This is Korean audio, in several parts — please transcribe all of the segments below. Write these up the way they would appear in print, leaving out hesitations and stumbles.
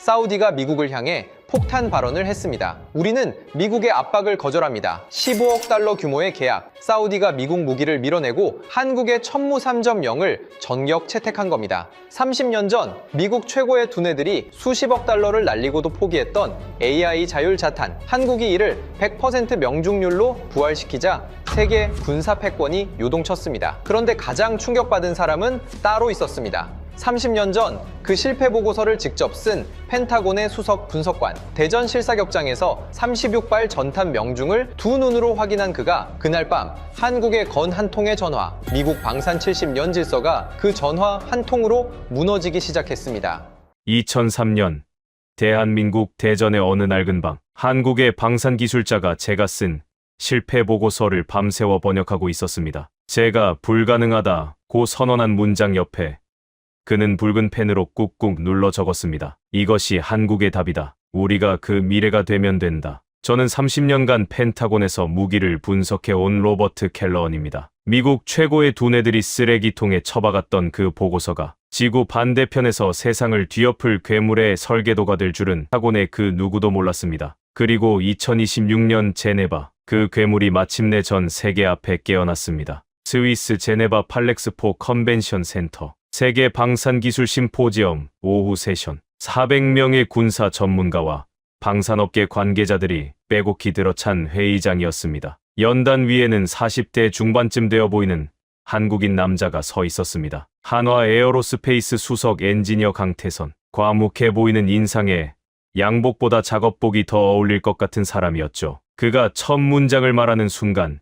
사우디가 미국을 향해 폭탄 발언을 했습니다. 우리는 미국의 압박을 거절합니다. 15억 달러 규모의 계약, 사우디가 미국 무기를 밀어내고 한국의 천무 3.0을 전격 채택한 겁니다. 30년 전 미국 최고의 두뇌들이 수십억 달러를 날리고도 포기했던 AI 자율 자탄, 한국이 이를 100% 명중률로 부활시키자 세계 군사 패권이 요동쳤습니다. 그런데 가장 충격받은 사람은 따로 있었습니다. 30년 전 그 실패 보고서를 직접 쓴 펜타곤의 수석 분석관, 대전 실사격장에서 36발 전탄 명중을 두 눈으로 확인한 그가 그날 밤 한국에 건 한 통의 전화, 미국 방산 70년 질서가 그 전화 한 통으로 무너지기 시작했습니다. 2003년 대한민국 대전의 어느 낡은 방, 한국의 방산 기술자가 제가 쓴 실패 보고서를 밤새워 번역하고 있었습니다. 제가 불가능하다고 선언한 문장 옆에 그는 붉은 펜으로 꾹꾹 눌러 적었습니다. 이것이 한국의 답이다. 우리가 그 미래가 되면 된다. 저는 30년간 펜타곤에서 무기를 분석해온 로버트 켈러언입니다. 미국 최고의 두뇌들이 쓰레기통에 처박았던 그 보고서가 지구 반대편에서 세상을 뒤엎을 괴물의 설계도가 될 줄은 타곤의 그 누구도 몰랐습니다. 그리고 2026년 제네바, 그 괴물이 마침내 전 세계 앞에 깨어났습니다. 스위스 제네바 팔렉스포 컨벤션 센터, 세계 방산기술 심포지엄 오후 세션, 400명의 군사 전문가와 방산업계 관계자들이 빼곡히 들어찬 회의장이었습니다. 연단 위에는 40대 중반쯤 되어 보이는 한국인 남자가 서 있었습니다. 한화 에어로스페이스 수석 엔지니어 강태선, 과묵해 보이는 인상에 양복보다 작업복이 더 어울릴 것 같은 사람이었죠. 그가 첫 문장을 말하는 순간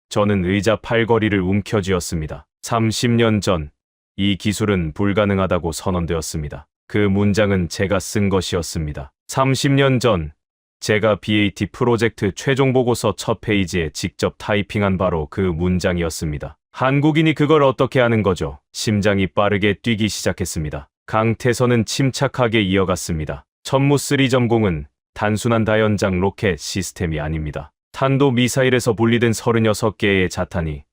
저는 의자 팔걸이를 움켜쥐었습니다. 30년 전 이 기술은 불가능하다고 선언되었습니다. 그 문장은 제가 쓴 것이었습니다. 30년 전 제가 BAT 프로젝트 최종 보고서 첫 페이지에 직접 타이핑한 바로 그 문장이었습니다. 한국인이 그걸 어떻게 하는 거죠? 심장이 빠르게 뛰기 시작했습니다. 강태선은 침착하게 이어갔습니다. 천무 3.0은 단순한 다연장 로켓 시스템이 아닙니다. 탄도 미사일에서 분리된 36개의 자탄이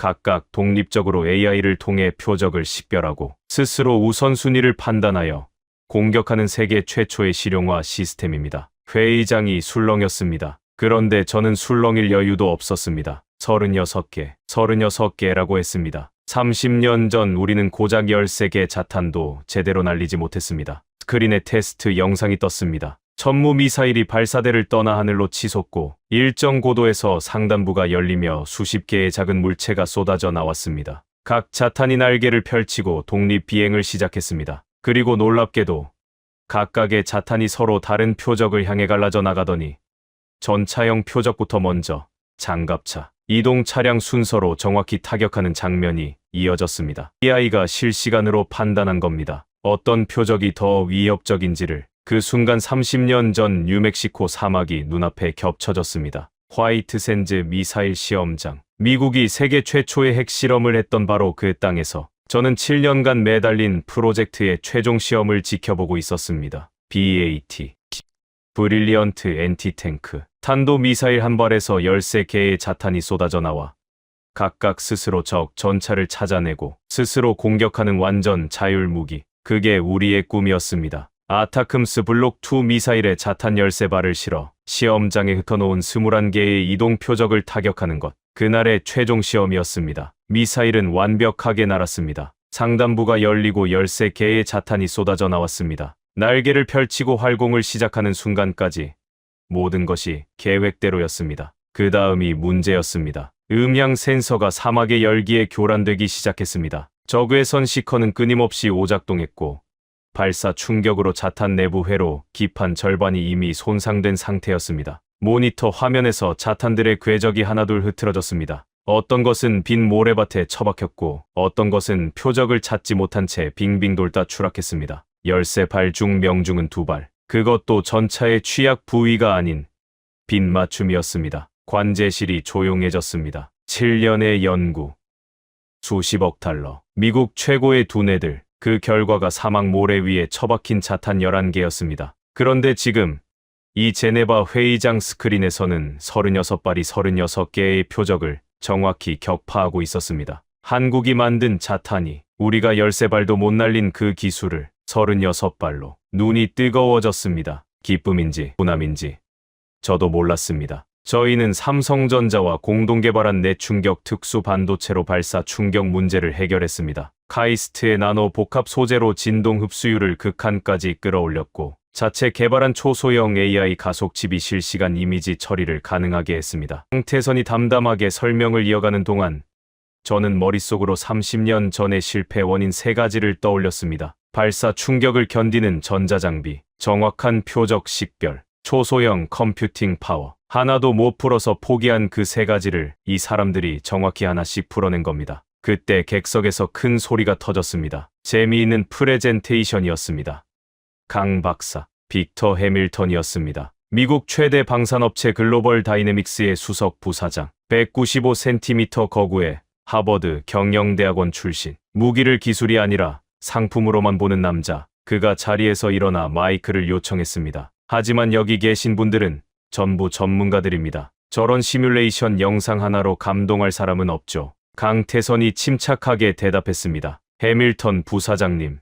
각각 독립적으로 AI를 통해 표적을 식별하고 스스로 우선순위를 판단하여 공격하는 세계 최초의 실용화 시스템입니다. 회의장이 술렁였습니다. 그런데 저는 술렁일 여유도 없었습니다. 36개라고 했습니다. 30년 전 우리는 고작 13개 자탄도 제대로 날리지 못했습니다. 스크린에 테스트 영상이 떴습니다. 천무 미사일이 발사대를 떠나 하늘로 치솟고 일정 고도에서 상단부가 열리며 수십 개의 작은 물체가 쏟아져 나왔습니다. 각 자탄이 날개를 펼치고 독립 비행을 시작했습니다. 그리고 놀랍게도 각각의 자탄이 서로 다른 표적을 향해 갈라져 나가더니 전차형 표적부터 먼저 장갑차, 이동 차량 순서로 정확히 타격하는 장면이 이어졌습니다. AI가 실시간으로 판단한 겁니다. 어떤 표적이 더 위협적인지를. 그 순간 30년 전 뉴멕시코 사막이 눈앞에 겹쳐졌습니다. 화이트 샌즈 미사일 시험장. 미국이 세계 최초의 핵실험을 했던 바로 그 땅에서 저는 7년간 매달린 프로젝트의 최종 시험을 지켜보고 있었습니다. BAT. 브릴리언트 엔티탱크. 탄도 미사일 한 발에서 13개의 자탄이 쏟아져 나와 각각 스스로 적 전차를 찾아내고 스스로 공격하는 완전 자율 무기. 그게 우리의 꿈이었습니다. 아타큼스 블록2 미사일에 자탄 13발을 실어 시험장에 흩어놓은 21개의 이동 표적을 타격하는 것. 그날의 최종 시험이었습니다. 미사일은 완벽하게 날았습니다. 상단부가 열리고 13개의 자탄이 쏟아져 나왔습니다. 날개를 펼치고 활공을 시작하는 순간까지 모든 것이 계획대로였습니다. 그 다음이 문제였습니다. 음향 센서가 사막의 열기에 교란되기 시작했습니다. 저그의 선시커는 끊임없이 오작동했고 발사 충격으로 자탄 내부 회로 기판 절반이 이미 손상된 상태였습니다. 모니터 화면에서 자탄들의 궤적이 하나둘 흐트러졌습니다. 어떤 것은 빈 모래밭에 처박혔고 어떤 것은 표적을 찾지 못한 채 빙빙 돌다 추락했습니다. 13발 중 명중은 2발. 그것도 전차의 취약 부위가 아닌 빈 맞춤이었습니다. 관제실이 조용해졌습니다. 7년의 연구. 수십억 달러. 미국 최고의 두뇌들. 그 결과가 사막 모래 위에 처박힌 자탄 11개였습니다. 그런데 지금 이 제네바 회의장 스크린에서는 36발이 36개의 표적을 정확히 격파하고 있었습니다. 한국이 만든 자탄이 우리가 13발도 못 날린 그 기술을 36발로 눈이 뜨거워졌습니다. 기쁨인지 분함인지 저도 몰랐습니다. 저희는 삼성전자와 공동 개발한 내충격 특수 반도체로 발사 충격 문제를 해결했습니다. 카이스트의 나노 복합 소재로 진동 흡수율을 극한까지 끌어올렸고 자체 개발한 초소형 AI 가속칩이 실시간 이미지 처리를 가능하게 했습니다. 강태선이 담담하게 설명을 이어가는 동안 저는 머릿속으로 30년 전의 실패 원인 3가지를 떠올렸습니다. 발사 충격을 견디는 전자장비, 정확한 표적 식별, 초소형 컴퓨팅 파워. 하나도 못 풀어서 포기한 그 3가지를 이 사람들이 정확히 하나씩 풀어낸 겁니다. 그때 객석에서 큰 소리가 터졌습니다. 재미있는 프레젠테이션이었습니다. 강 박사, 빅터 해밀턴이었습니다. 미국 최대 방산업체 글로벌 다이내믹스의 수석 부사장, 195cm 거구에 하버드 경영대학원 출신, 무기를 기술이 아니라 상품으로만 보는 남자. 그가 자리에서 일어나 마이크를 요청했습니다. 하지만 여기 계신 분들은 전부 전문가들입니다. 저런 시뮬레이션 영상 하나로 감동할 사람은 없죠. 강태선이 침착하게 대답했습니다. 해밀턴 부사장님,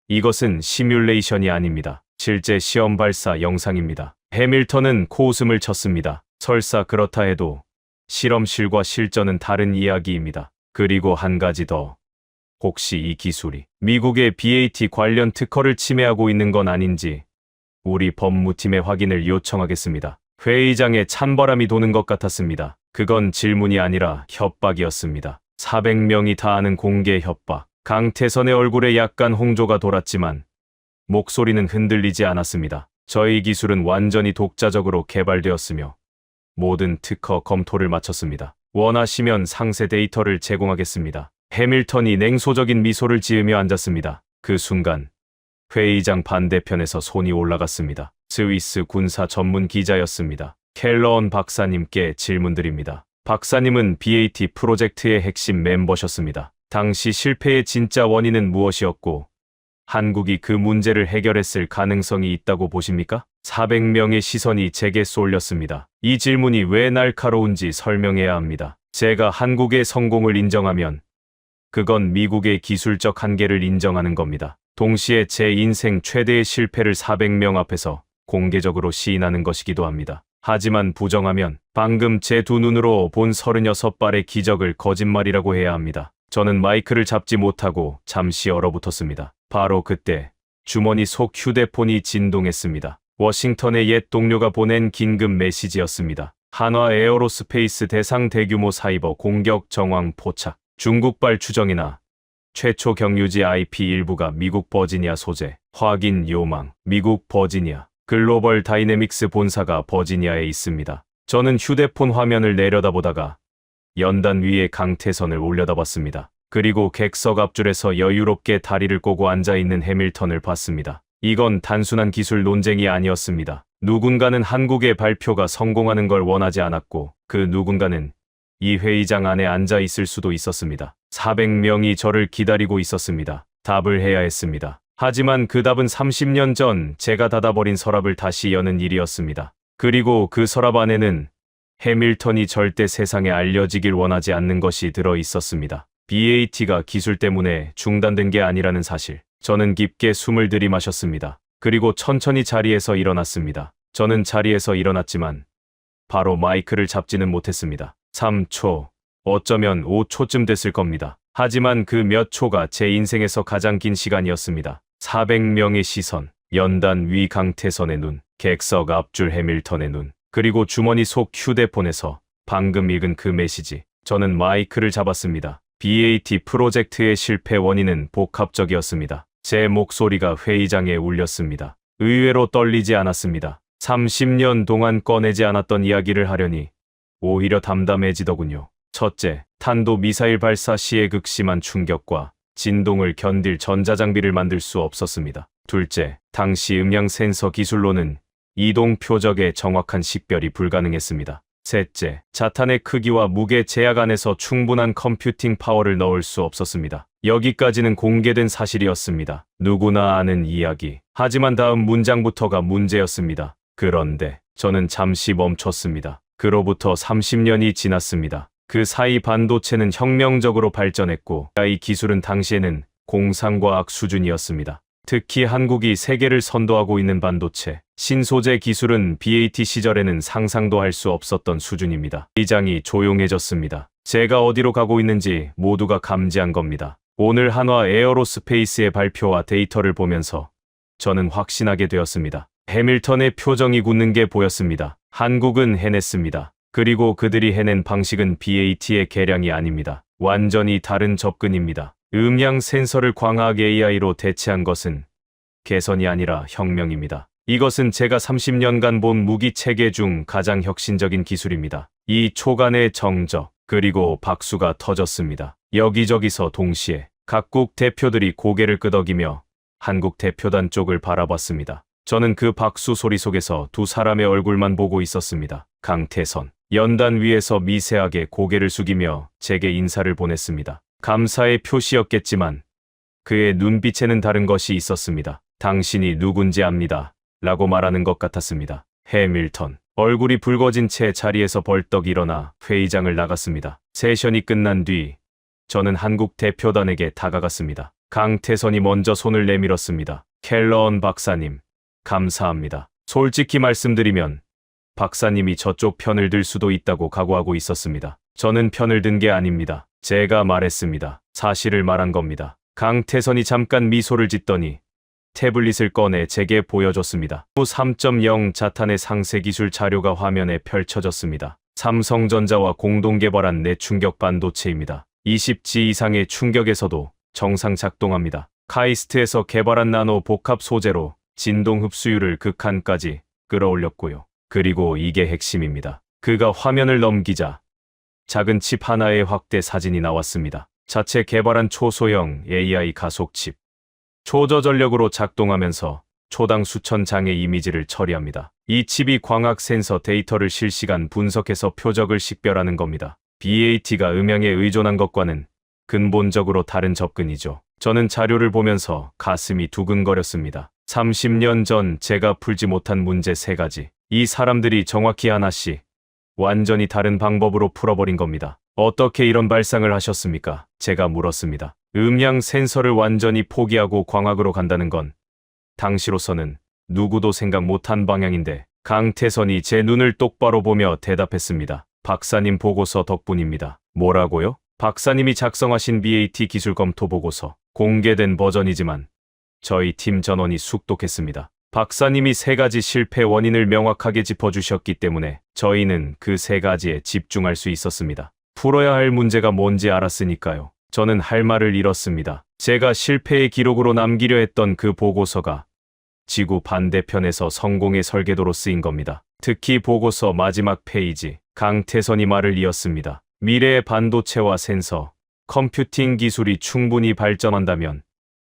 이것은 시뮬레이션이 아닙니다. 실제 시험 발사 영상입니다. 해밀턴은 코웃음을 쳤습니다. 설사 그렇다 해도 실험실과 실전은 다른 이야기입니다. 그리고 한 가지 더. 혹시 이 기술이 미국의 BAT 관련 특허를 침해하고 있는 건 아닌지 우리 법무팀의 확인을 요청하겠습니다. 회의장에 찬바람이 도는 것 같았습니다. 그건 질문이 아니라 협박이었습니다. 400명이 다 아는 공개 협박. 강태선의 얼굴에 약간 홍조가 돌았지만 목소리는 흔들리지 않았습니다. 저희 기술은 완전히 독자적으로 개발되었으며 모든 특허 검토를 마쳤습니다. 원하시면 상세 데이터를 제공하겠습니다. 해밀턴이 냉소적인 미소를 지으며 앉았습니다. 그 순간 회의장 반대편에서 손이 올라갔습니다. 스위스 군사 전문 기자였습니다. 켈러언 박사님께 질문드립니다. 박사님은 BAT 프로젝트의 핵심 멤버셨습니다. 당시 실패의 진짜 원인은 무엇이었고 한국이 그 문제를 해결했을 가능성이 있다고 보십니까? 400명의 시선이 제게 쏠렸습니다. 이 질문이 왜 날카로운지 설명해야 합니다. 제가 한국의 성공을 인정하면 그건 미국의 기술적 한계를 인정하는 겁니다. 동시에 제 인생 최대의 실패를 400명 앞에서 공개적으로 시인하는 것이기도 합니다. 하지만 부정하면 방금 제 두 눈으로 본 36발의 기적을 거짓말이라고 해야 합니다. 저는 마이크를 잡지 못하고 잠시 얼어붙었습니다. 바로 그때 주머니 속 휴대폰이 진동했습니다. 워싱턴의 옛 동료가 보낸 긴급 메시지였습니다. 한화 에어로스페이스 대상 대규모 사이버 공격 정황 포착. 중국발 추정이나 최초 경유지 IP 일부가 미국 버지니아 소재. 확인 요망. 미국 버지니아. 글로벌 다이내믹스 본사가 버지니아에 있습니다. 저는 휴대폰 화면을 내려다보다가 연단 위에 강태선을 올려다봤습니다. 그리고 객석 앞줄에서 여유롭게 다리를 꼬고 앉아있는 해밀턴을 봤습니다. 이건 단순한 기술 논쟁이 아니었습니다. 누군가는 한국의 발표가 성공하는 걸 원하지 않았고 그 누군가는 이 회의장 안에 앉아 있을 수도 있었습니다. 400명이 저를 기다리고 있었습니다. 답을 해야 했습니다. 하지만 그 답은 30년 전 제가 닫아버린 서랍을 다시 여는 일이었습니다. 그리고 그 서랍 안에는 해밀턴이 절대 세상에 알려지길 원하지 않는 것이 들어 있었습니다. BAT가 기술 때문에 중단된 게 아니라는 사실. 저는 깊게 숨을 들이마셨습니다. 그리고 천천히 자리에서 일어났습니다. 저는 자리에서 일어났지만 바로 마이크를 잡지는 못했습니다. 3초, 어쩌면 5초쯤 됐을 겁니다. 하지만 그 몇 초가 제 인생에서 가장 긴 시간이었습니다. 400명의 시선, 연단 위 강태선의 눈, 객석 앞줄 해밀턴의 눈, 그리고 주머니 속 휴대폰에서 방금 읽은 그 메시지. 저는 마이크를 잡았습니다. BAT 프로젝트의 실패 원인은 복합적이었습니다. 제 목소리가 회의장에 울렸습니다. 의외로 떨리지 않았습니다. 30년 동안 꺼내지 않았던 이야기를 하려니 오히려 담담해지더군요. 첫째, 탄도 미사일 발사 시의 극심한 충격과 진동을 견딜 전자장비를 만들 수 없었습니다. 둘째, 당시 음향 센서 기술로는 이동 표적의 정확한 식별이 불가능했습니다. 셋째, 자탄의 크기와 무게 제약 안에서 충분한 컴퓨팅 파워를 넣을 수 없었습니다. 여기까지는 공개된 사실이었습니다. 누구나 아는 이야기. 하지만 다음 문장부터가 문제였습니다. 그런데 저는 잠시 멈췄습니다. 그로부터 30년이 지났습니다. 그 사이 반도체는 혁명적으로 발전했고 이 기술은 당시에는 공상과학 수준이었습니다. 특히 한국이 세계를 선도하고 있는 반도체, 신소재 기술은 BAT 시절에는 상상도 할 수 없었던 수준입니다. 시장이 조용해졌습니다. 제가 어디로 가고 있는지 모두가 감지한 겁니다. 오늘 한화 에어로스페이스의 발표와 데이터를 보면서 저는 확신하게 되었습니다. 해밀턴의 표정이 굳는 게 보였습니다. 한국은 해냈습니다. 그리고 그들이 해낸 방식은 BAT의 개량이 아닙니다. 완전히 다른 접근입니다. 음향 센서를 광학 AI로 대체한 것은 개선이 아니라 혁명입니다. 이것은 제가 30년간 본 무기 체계 중 가장 혁신적인 기술입니다. 이 초간의 정적, 그리고 박수가 터졌습니다. 여기저기서 동시에 각국 대표들이 고개를 끄덕이며 한국 대표단 쪽을 바라봤습니다. 저는 그 박수 소리 속에서 두 사람의 얼굴만 보고 있었습니다. 강태선, 연단 위에서 미세하게 고개를 숙이며 제게 인사를 보냈습니다. 감사의 표시였겠지만 그의 눈빛에는 다른 것이 있었습니다. 당신이 누군지 압니다. 라고 말하는 것 같았습니다. 해밀턴, 얼굴이 붉어진 채 자리에서 벌떡 일어나 회의장을 나갔습니다. 세션이 끝난 뒤 저는 한국 대표단에게 다가갔습니다. 강태선이 먼저 손을 내밀었습니다. 켈러언 박사님, 감사합니다. 솔직히 말씀드리면 박사님이 저쪽 편을 들 수도 있다고 각오하고 있었습니다. 저는 편을 든 게 아닙니다. 제가 말했습니다. 사실을 말한 겁니다. 강태선이 잠깐 미소를 짓더니 태블릿을 꺼내 제게 보여줬습니다. 3.0 자탄의 상세 기술 자료가 화면에 펼쳐졌습니다. 삼성전자와 공동 개발한 내충격 반도체입니다. 20G 이상의 충격에서도 정상 작동합니다. 카이스트에서 개발한 나노 복합 소재로 진동 흡수율을 극한까지 끌어올렸고요. 그리고 이게 핵심입니다. 그가 화면을 넘기자 작은 칩 하나의 확대 사진이 나왔습니다. 자체 개발한 초소형 AI 가속 칩. 초저전력으로 작동하면서 초당 수천 장의 이미지를 처리합니다. 이 칩이 광학 센서 데이터를 실시간 분석해서 표적을 식별하는 겁니다. BAT가 음향에 의존한 것과는 근본적으로 다른 접근이죠. 저는 자료를 보면서 가슴이 두근거렸습니다. 30년 전 제가 풀지 못한 문제 3가지. 이 사람들이 정확히 하나씩 완전히 다른 방법으로 풀어버린 겁니다. 어떻게 이런 발상을 하셨습니까? 제가 물었습니다. 음향 센서를 완전히 포기하고 광학으로 간다는 건 당시로서는 누구도 생각 못한 방향인데 강태선이 제 눈을 똑바로 보며 대답했습니다. 박사님 보고서 덕분입니다. 뭐라고요? 박사님이 작성하신 BAT 기술 검토 보고서. 공개된 버전이지만 저희 팀 전원이 숙독했습니다. 박사님이 3가지 실패 원인을 명확하게 짚어주셨기 때문에 저희는 그 3가지에 집중할 수 있었습니다. 풀어야 할 문제가 뭔지 알았으니까요. 저는 할 말을 잃었습니다. 제가 실패의 기록으로 남기려 했던 그 보고서가 지구 반대편에서 성공의 설계도로 쓰인 겁니다. 특히 보고서 마지막 페이지, 강태선이 말을 이었습니다. 미래의 반도체와 센서, 컴퓨팅 기술이 충분히 발전한다면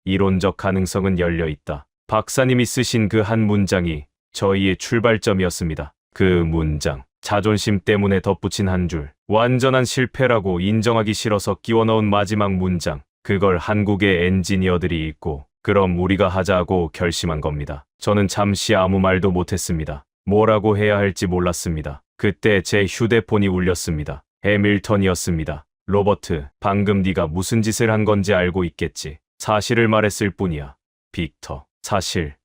이론적 가능성은 열려 있다. 박사님이 쓰신 그 한 문장이 저희의 출발점이었습니다. 그 문장, 자존심 때문에 덧붙인 한 줄, 완전한 실패라고 인정하기 싫어서 끼워 넣은 마지막 문장, 그걸 한국의 엔지니어들이 읽고 그럼 우리가 하자고 결심한 겁니다. 저는 잠시 아무 말도 못했습니다. 뭐라고 해야 할지 몰랐습니다. 그때 제 휴대폰이 울렸습니다. 해밀턴이었습니다. 로버트, 방금 네가 무슨 짓을 한 건지 알고 있겠지. 사실을 말했을 뿐이야. 빅터, 사실.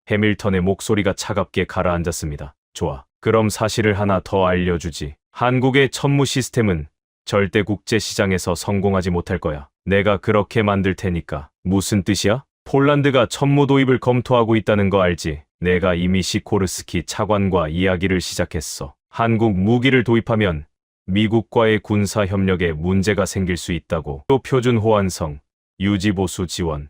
해밀턴의 목소리가 차갑게 가라앉았습니다. 좋아. 그럼 사실을 하나 더 알려주지. 한국의 천무 시스템은 절대 국제 시장에서 성공하지 못할 거야. 내가 그렇게 만들 테니까. 무슨 뜻이야? 폴란드가 천무 도입을 검토하고 있다는 거 알지? 내가 이미 시코르스키 차관과 이야기를 시작했어. 한국 무기를 도입하면 미국과의 군사 협력에 문제가 생길 수 있다고. 또 표준 호환성, 유지보수 지원,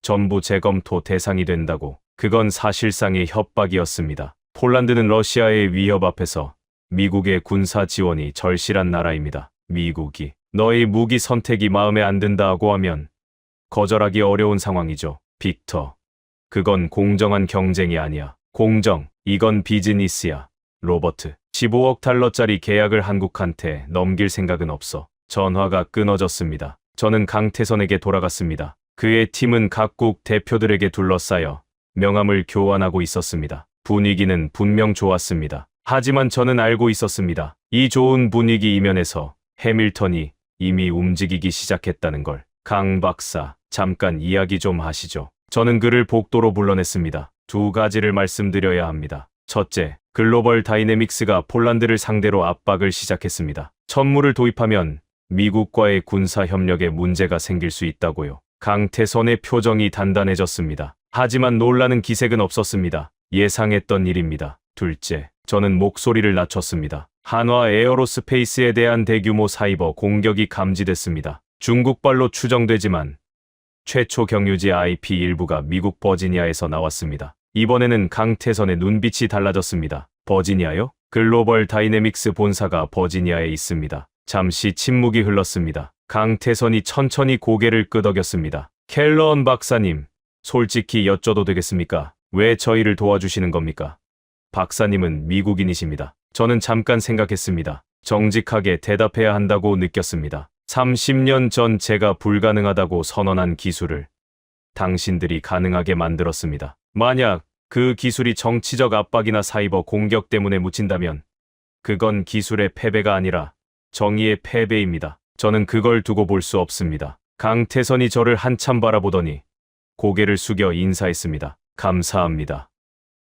전부 재검토 대상이 된다고. 그건 사실상의 협박이었습니다. 폴란드는 러시아의 위협 앞에서 미국의 군사 지원이 절실한 나라입니다. 미국이 너의 무기 선택이 마음에 안 든다고 하면 거절하기 어려운 상황이죠. 빅터, 그건 공정한 경쟁이 아니야. 공정, 이건 비즈니스야. 로버트, 15억 달러짜리 계약을 한국한테 넘길 생각은 없어. 전화가 끊어졌습니다. 저는 강태선에게 돌아갔습니다. 그의 팀은 각국 대표들에게 둘러싸여 명함을 교환하고 있었습니다. 분위기는 분명 좋았습니다. 하지만 저는 알고 있었습니다. 이 좋은 분위기 이면에서 해밀턴이 이미 움직이기 시작했다는 걸. 강 박사, 잠깐 이야기 좀 하시죠. 저는 그를 복도로 불러냈습니다. 두 가지를 말씀드려야 합니다. 첫째, 글로벌 다이내믹스가 폴란드를 상대로 압박을 시작했습니다. 천무를 도입하면 미국과의 군사 협력에 문제가 생길 수 있다고요. 강태선의 표정이 단단해졌습니다. 하지만 놀라는 기색은 없었습니다. 예상했던 일입니다. 둘째, 저는 목소리를 낮췄습니다. 한화 에어로스페이스에 대한 대규모 사이버 공격이 감지됐습니다. 중국발로 추정되지만 최초 경유지 IP 일부가 미국 버지니아에서 나왔습니다. 이번에는 강태선의 눈빛이 달라졌습니다. 버지니아요? 글로벌 다이내믹스 본사가 버지니아에 있습니다. 잠시 침묵이 흘렀습니다. 강태선이 천천히 고개를 끄덕였습니다. 켈런 박사님, 솔직히 여쭤도 되겠습니까? 왜 저희를 도와주시는 겁니까? 박사님은 미국인이십니다. 저는 잠깐 생각했습니다. 정직하게 대답해야 한다고 느꼈습니다. 30년 전 제가 불가능하다고 선언한 기술을 당신들이 가능하게 만들었습니다. 만약 그 기술이 정치적 압박이나 사이버 공격 때문에 묻힌다면 그건 기술의 패배가 아니라 정의의 패배입니다. 저는 그걸 두고 볼 수 없습니다. 강태선이 저를 한참 바라보더니 고개를 숙여 인사했습니다. 감사합니다,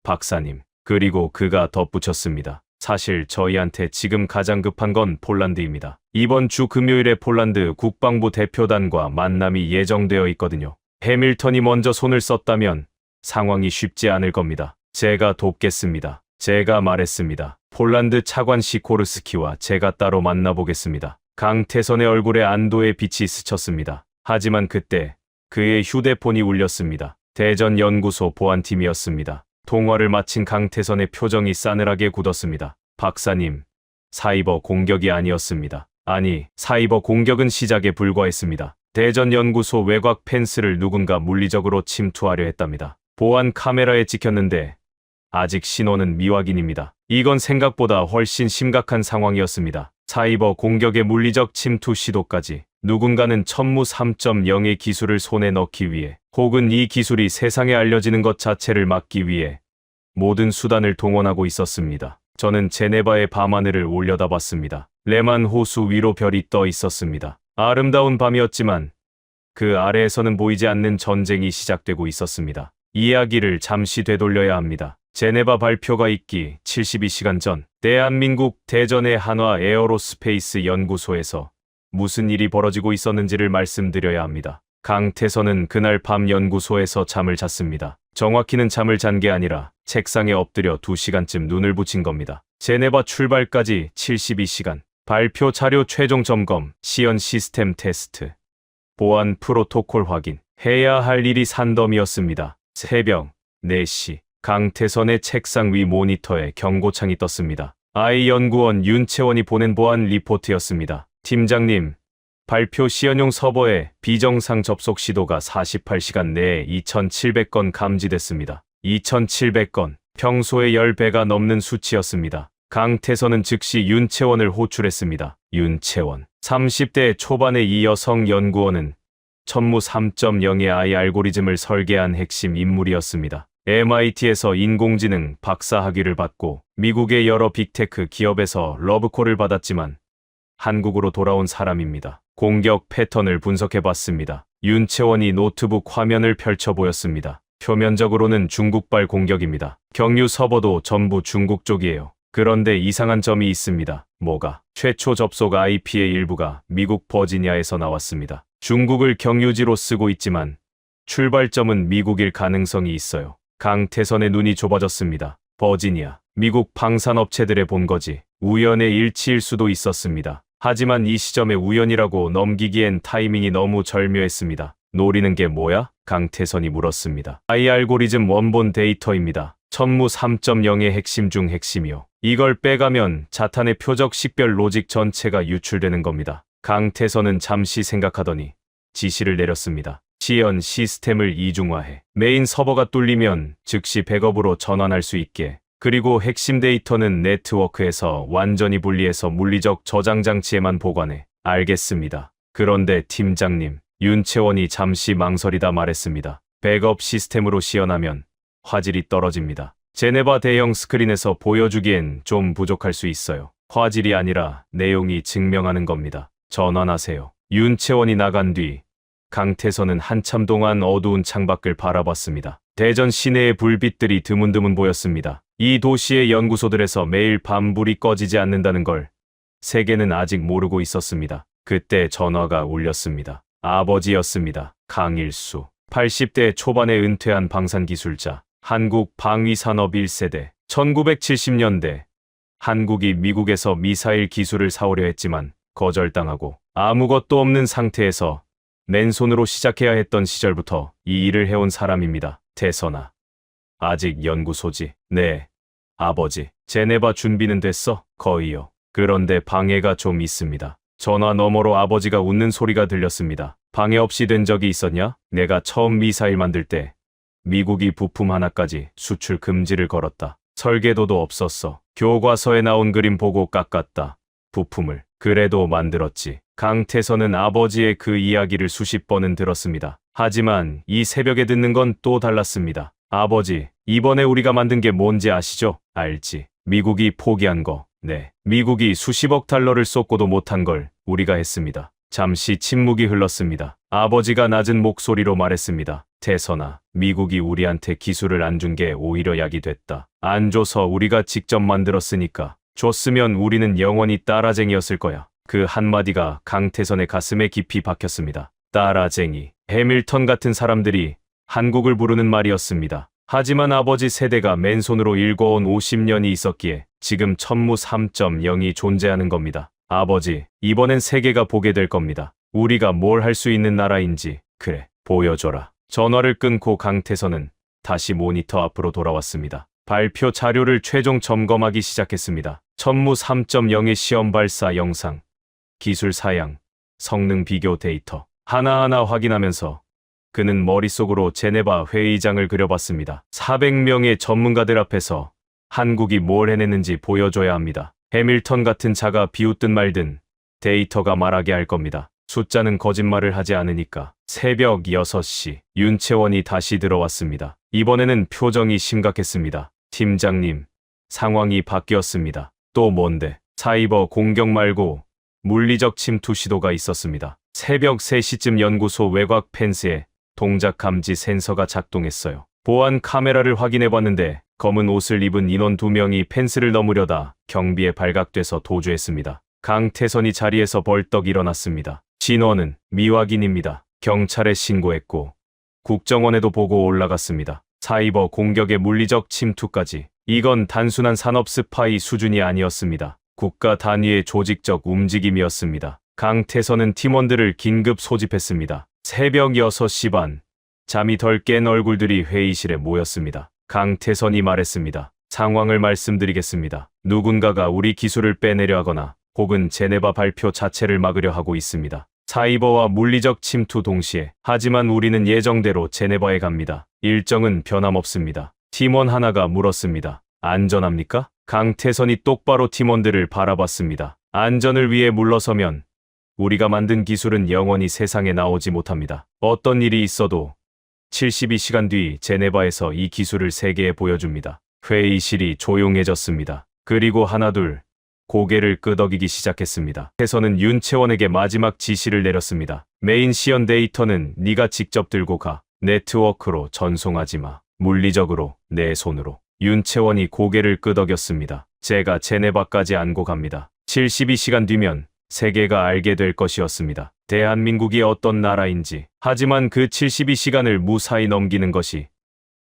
박사님. 그리고 그가 덧붙였습니다. 사실 저희한테 지금 가장 급한 건 폴란드입니다. 이번 주 금요일에 폴란드 국방부 대표단과 만남이 예정되어 있거든요. 해밀턴이 먼저 손을 썼다면 상황이 쉽지 않을 겁니다. 제가 돕겠습니다. 제가 말했습니다. 폴란드 차관 시코르스키와 제가 따로 만나보겠습니다. 강태선의 얼굴에 안도의 빛이 스쳤습니다. 하지만 그때 그의 휴대폰이 울렸습니다. 대전연구소 보안팀이었습니다. 통화를 마친 강태선의 표정이 싸늘하게 굳었습니다. 박사님, 사이버 공격이 아니었습니다. 아니, 사이버 공격은 시작에 불과했습니다. 대전연구소 외곽 펜스를 누군가 물리적으로 침투하려 했답니다. 보안 카메라에 찍혔는데 아직 신호는 미확인입니다. 이건 생각보다 훨씬 심각한 상황이었습니다. 사이버 공격의 물리적 침투 시도까지 누군가는 천무 3.0의 기술을 손에 넣기 위해 혹은 이 기술이 세상에 알려지는 것 자체를 막기 위해 모든 수단을 동원하고 있었습니다. 저는 제네바의 밤하늘을 올려다봤습니다. 레만 호수 위로 별이 떠 있었습니다. 아름다운 밤이었지만 그 아래에서는 보이지 않는 전쟁이 시작되고 있었습니다. 이야기를 잠시 되돌려야 합니다. 제네바 발표가 있기 72시간 전 대한민국 대전의 한화 에어로스페이스 연구소에서 무슨 일이 벌어지고 있었는지를 말씀드려야 합니다. 강태선은 그날 밤 연구소에서 잠을 잤습니다. 정확히는 잠을 잔 게 아니라 책상에 엎드려 2시간쯤 눈을 붙인 겁니다. 제네바 출발까지 72시간, 발표 자료 최종 점검, 시연 시스템 테스트, 보안 프로토콜 확인, 해야 할 일이 산더미였습니다. 새벽 4시, 강태선의 책상 위 모니터에 경고창이 떴습니다. 아이연구원 윤채원이 보낸 보안 리포트였습니다. 팀장님, 발표 시연용 서버에 비정상 접속 시도가 48시간 내에 2,700건 감지됐습니다. 2,700건, 평소의 10배가 넘는 수치였습니다. 강태선은 즉시 윤채원을 호출했습니다. 윤채원, 30대 초반의 이 여성 연구원은 천무 3.0의 AI 알고리즘을 설계한 핵심 인물이었습니다. MIT에서 인공지능 박사 학위를 받고 미국의 여러 빅테크 기업에서 러브콜을 받았지만 한국으로 돌아온 사람입니다. 공격 패턴을 분석해봤습니다. 윤채원이 노트북 화면을 펼쳐 보였습니다. 표면적으로는 중국발 공격입니다. 경유 서버도 전부 중국 쪽이에요. 그런데 이상한 점이 있습니다. 뭐가? 최초 접속 IP의 일부가 미국 버지니아에서 나왔습니다. 중국을 경유지로 쓰고 있지만 출발점은 미국일 가능성이 있어요. 강태선의 눈이 좁아졌습니다. 버지니아, 미국 방산업체들의 본거지, 우연의 일치일 수도 있었습니다. 하지만 이 시점에 우연이라고 넘기기엔 타이밍이 너무 절묘했습니다. 노리는 게 뭐야? 강태선이 물었습니다. AI 알고리즘 원본 데이터입니다. 천무 3.0의 핵심 중 핵심이요. 이걸 빼가면 자탄의 표적 식별 로직 전체가 유출되는 겁니다. 강태선은 잠시 생각하더니 지시를 내렸습니다. 시연 시스템을 이중화해. 메인 서버가 뚫리면 즉시 백업으로 전환할 수 있게. 그리고 핵심 데이터는 네트워크에서 완전히 분리해서 물리적 저장 장치에만 보관해. 알겠습니다. 그런데 팀장님, 윤채원이 잠시 망설이다 말했습니다. 백업 시스템으로 시연하면 화질이 떨어집니다. 제네바 대형 스크린에서 보여주기엔 좀 부족할 수 있어요. 화질이 아니라 내용이 증명하는 겁니다. 전환하세요. 윤채원이 나간 뒤 강태선은 한참 동안 어두운 창밖을 바라봤습니다. 대전 시내의 불빛들이 드문드문 보였습니다. 이 도시의 연구소들에서 매일 밤 불이 꺼지지 않는다는 걸 세계는 아직 모르고 있었습니다. 그때 전화가 울렸습니다. 아버지였습니다. 강일수. 80대 초반에 은퇴한 방산기술자. 한국 방위산업 1세대. 1970년대 한국이 미국에서 미사일 기술을 사오려 했지만 거절당하고 아무것도 없는 상태에서 맨손으로 시작해야 했던 시절부터 이 일을 해온 사람입니다. 태선아. 아직 연구소지? 네. 아버지. 제네바 준비는 됐어? 거의요. 그런데 방해가 좀 있습니다. 전화 너머로 아버지가 웃는 소리가 들렸습니다. 방해 없이 된 적이 있었냐? 내가 처음 미사일 만들 때 미국이 부품 하나까지 수출 금지를 걸었다. 설계도도 없었어. 교과서에 나온 그림 보고 깎았다. 부품을. 그래도 만들었지. 강태선은 아버지의 그 이야기를 수십 번은 들었습니다. 하지만 이 새벽에 듣는 건 또 달랐습니다. 아버지, 이번에 우리가 만든 게 뭔지 아시죠? 알지. 미국이 포기한 거. 네. 미국이 수십억 달러를 쏟고도 못한 걸 우리가 했습니다. 잠시 침묵이 흘렀습니다. 아버지가 낮은 목소리로 말했습니다. 태선아, 미국이 우리한테 기술을 안 준 게 오히려 약이 됐다. 안 줘서 우리가 직접 만들었으니까. 줬으면 우리는 영원히 따라쟁이였을 거야. 그 한마디가 강태선의 가슴에 깊이 박혔습니다. 따라쟁이. 해밀턴 같은 사람들이 한국을 부르는 말이었습니다. 하지만 아버지 세대가 맨손으로 일궈온 50년이 있었기에 지금 천무 3.0이 존재하는 겁니다. 아버지, 이번엔 세계가 보게 될 겁니다. 우리가 뭘 할 수 있는 나라인지. 그래, 보여줘라. 전화를 끊고 강태선은 다시 모니터 앞으로 돌아왔습니다. 발표 자료를 최종 점검하기 시작했습니다. 천무 3.0의 시험 발사 영상, 기술 사양, 성능 비교 데이터 하나하나 확인하면서 그는 머릿속으로 제네바 회의장을 그려봤습니다. 400명의 전문가들 앞에서 한국이 뭘 해냈는지 보여줘야 합니다. 해밀턴 같은 자가 비웃든 말든 데이터가 말하게 할 겁니다. 숫자는 거짓말을 하지 않으니까. 새벽 6시 윤채원이 다시 들어왔습니다. 이번에는 표정이 심각했습니다. 팀장님, 상황이 바뀌었습니다. 또 뭔데? 사이버 공격 말고 물리적 침투 시도가 있었습니다. 새벽 3시쯤 연구소 외곽 펜스에 동작 감지 센서가 작동했어요. 보안 카메라를 확인해봤는데 검은 옷을 입은 인원 2명이 펜스를 넘으려다 경비에 발각돼서 도주했습니다. 강태선이 자리에서 벌떡 일어났습니다. 진원은 미확인입니다. 경찰에 신고했고 국정원에도 보고 올라갔습니다. 사이버 공격의 물리적 침투까지. 이건 단순한 산업 스파이 수준이 아니었습니다. 국가 단위의 조직적 움직임이었습니다. 강태선은 팀원들을 긴급 소집했습니다. 새벽 6시 반, 잠이 덜 깬 얼굴들이 회의실에 모였습니다. 강태선이 말했습니다. 상황을 말씀드리겠습니다. 누군가가 우리 기술을 빼내려 하거나 혹은 제네바 발표 자체를 막으려 하고 있습니다. 사이버와 물리적 침투 동시에. 하지만 우리는 예정대로 제네바에 갑니다. 일정은 변함없습니다. 팀원 하나가 물었습니다. 안전합니까? 강태선이 똑바로 팀원들을 바라봤습니다. 안전을 위해 물러서면 우리가 만든 기술은 영원히 세상에 나오지 못합니다. 어떤 일이 있어도 72시간 뒤 제네바에서 이 기술을 세계에 보여줍니다. 회의실이 조용해졌습니다. 그리고 하나둘 고개를 끄덕이기 시작했습니다. 태선은 윤채원에게 마지막 지시를 내렸습니다. 메인 시연 데이터는 네가 직접 들고 가. 네트워크로 전송하지 마. 물리적으로 내 손으로. 윤채원이 고개를 끄덕였습니다. 제가 제네바까지 안고 갑니다. 72시간 뒤면 세계가 알게 될 것이었습니다. 대한민국이 어떤 나라인지. 하지만 그 72시간을 무사히 넘기는 것이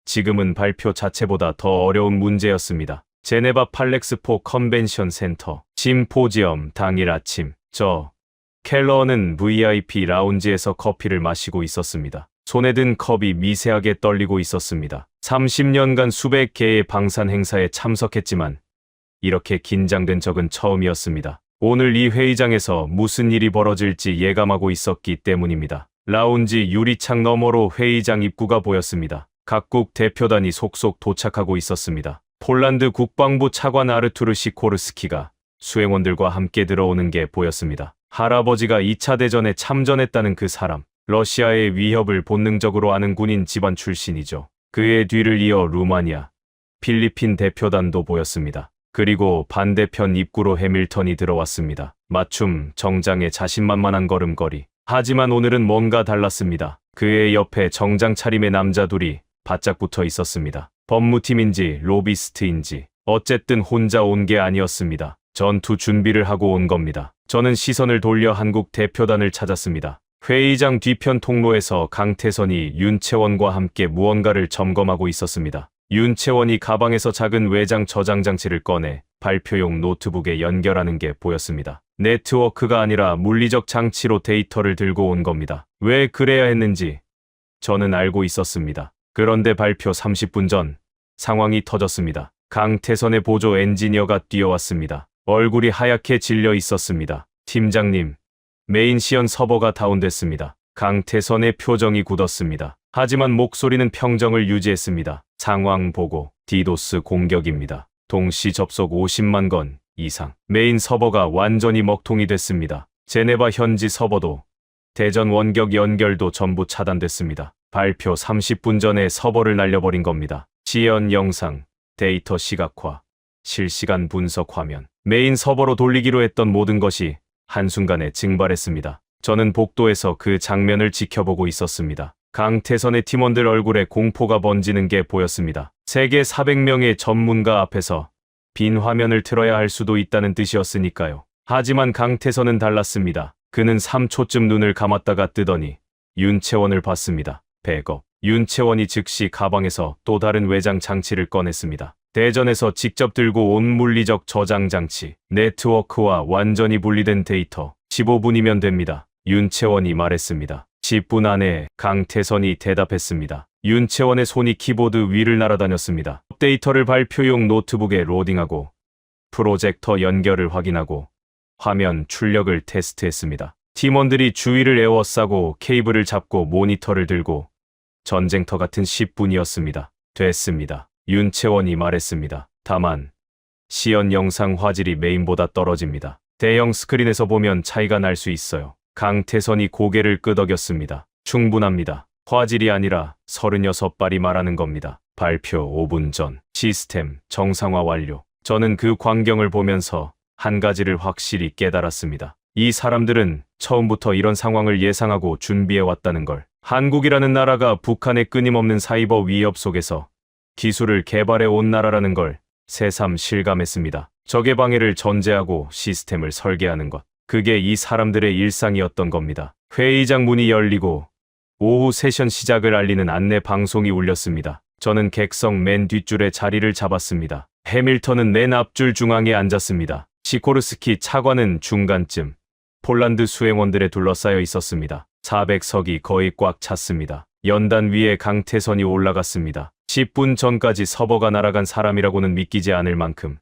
지금은 발표 자체보다 더 어려운 문제였습니다. 제네바 팔렉스포 컨벤션 센터 심포지엄 당일 아침. 켈러는 VIP 라운지에서 커피를 마시고 있었습니다. 손에 든 컵이 미세하게 떨리고 있었습니다. 30년간 수백 개의 방산 행사에 참석했지만 이렇게 긴장된 적은 처음이었습니다. 오늘 이 회의장에서 무슨 일이 벌어질지 예감하고 있었기 때문입니다. 라운지 유리창 너머로 회의장 입구가 보였습니다. 각국 대표단이 속속 도착하고 있었습니다. 폴란드 국방부 차관 아르투르 시코르스키가 수행원들과 함께 들어오는 게 보였습니다. 할아버지가 2차 대전에 참전했다는 그 사람. 러시아의 위협을 본능적으로 아는 군인 집안 출신이죠. 그의 뒤를 이어 루마니아, 필리핀 대표단도 보였습니다. 그리고 반대편 입구로 해밀턴이 들어왔습니다. 맞춤 정장의 자신만만한 걸음걸이. 하지만 오늘은 뭔가 달랐습니다. 그의 옆에 정장 차림의 남자 둘이 바짝 붙어 있었습니다. 법무팀인지 로비스트인지 어쨌든 혼자 온 게 아니었습니다. 전투 준비를 하고 온 겁니다. 저는 시선을 돌려 한국 대표단을 찾았습니다. 회의장 뒤편 통로에서 강태선이 윤채원과 함께 무언가를 점검하고 있었습니다. 윤채원이 가방에서 작은 외장 저장 장치를 꺼내 발표용 노트북에 연결하는 게 보였습니다. 네트워크가 아니라 물리적 장치로 데이터를 들고 온 겁니다. 왜 그래야 했는지 저는 알고 있었습니다. 그런데 발표 30분 전 상황이 터졌습니다. 강태선의 보조 엔지니어가 뛰어왔습니다. 얼굴이 하얗게 질려 있었습니다. 팀장님, 메인 시연 서버가 다운됐습니다. 강태선의 표정이 굳었습니다. 하지만 목소리는 평정을 유지했습니다. 상황 보고 디도스 공격입니다. 동시 접속 50만 건 이상. 메인 서버가 완전히 먹통이 됐습니다. 제네바 현지 서버도 대전 원격 연결도 전부 차단됐습니다. 발표 30분 전에 서버를 날려버린 겁니다. 지연 영상, 데이터 시각화, 실시간 분석 화면. 메인 서버로 돌리기로 했던 모든 것이 한순간에 증발했습니다. 저는 복도에서 그 장면을 지켜보고 있었습니다. 강태선의 팀원들 얼굴에 공포가 번지는 게 보였습니다. 세계 400명의 전문가 앞에서 빈 화면을 틀어야 할 수도 있다는 뜻이었으니까요. 하지만 강태선은 달랐습니다. 그는 3초쯤 눈을 감았다가 뜨더니 윤채원을 봤습니다. 백업. 윤채원이 즉시 가방에서 또 다른 외장 장치를 꺼냈습니다. 대전에서 직접 들고 온 물리적 저장 장치. 네트워크와 완전히 분리된 데이터. 15분이면 됩니다. 윤채원이 말했습니다. 10분 안에 강태선이 대답했습니다. 윤채원의 손이 키보드 위를 날아다녔습니다. 데이터를 발표용 노트북에 로딩하고 프로젝터 연결을 확인하고 화면 출력을 테스트했습니다. 팀원들이 주위를 에워싸고 케이블을 잡고 모니터를 들고 전쟁터 같은 10분이었습니다. 됐습니다. 윤채원이 말했습니다. 다만 시연 영상 화질이 메인보다 떨어집니다. 대형 스크린에서 보면 차이가 날 수 있어요. 강태선이 고개를 끄덕였습니다. 충분합니다. 화질이 아니라 36발이 말하는 겁니다. 발표 5분 전. 시스템 정상화 완료. 저는 그 광경을 보면서 한 가지를 확실히 깨달았습니다. 이 사람들은 처음부터 이런 상황을 예상하고 준비해왔다는 걸. 한국이라는 나라가 북한의 끊임없는 사이버 위협 속에서 기술을 개발해 온 나라라는 걸 새삼 실감했습니다. 적의 방해를 전제하고 시스템을 설계하는 것. 그게 이 사람들의 일상이었던 겁니다. 회의장 문이 열리고 오후 세션 시작을 알리는 안내 방송이 울렸습니다. 저는 객석 맨 뒷줄에 자리를 잡았습니다. 해밀턴은 맨 앞줄 중앙에 앉았습니다. 시코르스키 차관은 중간쯤. 폴란드 수행원들에 둘러싸여 있었습니다. 400석이 거의 꽉 찼습니다. 연단 위에 강태선이 올라갔습니다. 10분 전까지 서버가 날아간 사람이라고는 믿기지 않을 만큼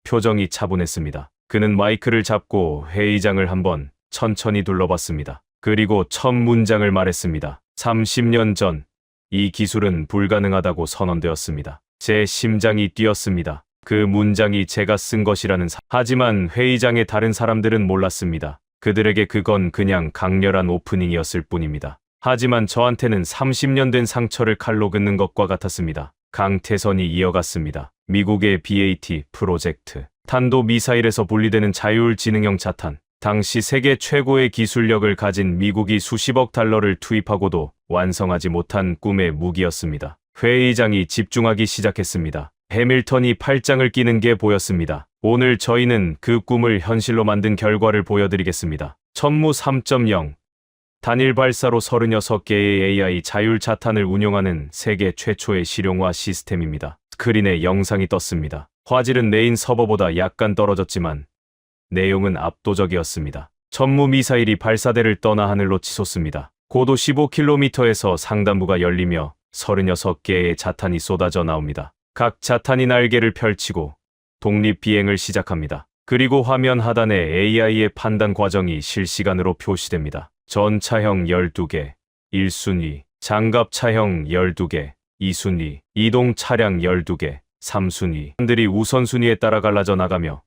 표정이 차분했습니다. 그는 마이크를 잡고 회의장을 한번 천천히 둘러봤습니다. 그리고 첫 문장을 말했습니다. 30년 전 이 기술은 불가능하다고 선언되었습니다. 제 심장이 뛰었습니다. 그 문장이 제가 쓴 것이라는 하지만 회의장의 다른 사람들은 몰랐습니다. 그들에게 그건 그냥 강렬한 오프닝이었을 뿐입니다. 하지만 저한테는 30년 된 상처를 칼로 긋는 것과 같았습니다. 강태선이 이어갔습니다. 미국의 BAT 프로젝트. 탄도미사일에서 분리되는 자율지능형 자탄. 당시 세계 최고의 기술력을 가진 미국이 수십억 달러를 투입하고도 완성하지 못한 꿈의 무기였습니다. 회의장이 집중하기 시작했습니다. 해밀턴이 팔짱을 끼는 게 보였습니다. 오늘 저희는 그 꿈을 현실로 만든 결과를 보여드리겠습니다. 천무 3.0. 단일 발사로 36개의 AI 자율자탄을 운용하는 세계 최초의 실용화 시스템입니다. 스크린에 영상이 떴습니다. 화질은 메인 서버보다 약간 떨어졌지만 내용은 압도적이었습니다. 천무 미사일이 발사대를 떠나 하늘로 치솟습니다. 고도 15km에서 상단부가 열리며 36개의 자탄이 쏟아져 나옵니다. 각 자탄이 날개를 펼치고 독립 비행을 시작합니다. 그리고 화면 하단에 AI의 판단 과정이 실시간으로 표시됩니다. 전차형 12개, 1순위, 장갑차형 12개, 2순위, 이동 차량 12개, 3순위. 들이 우선순위에 따라 갈라져 나가며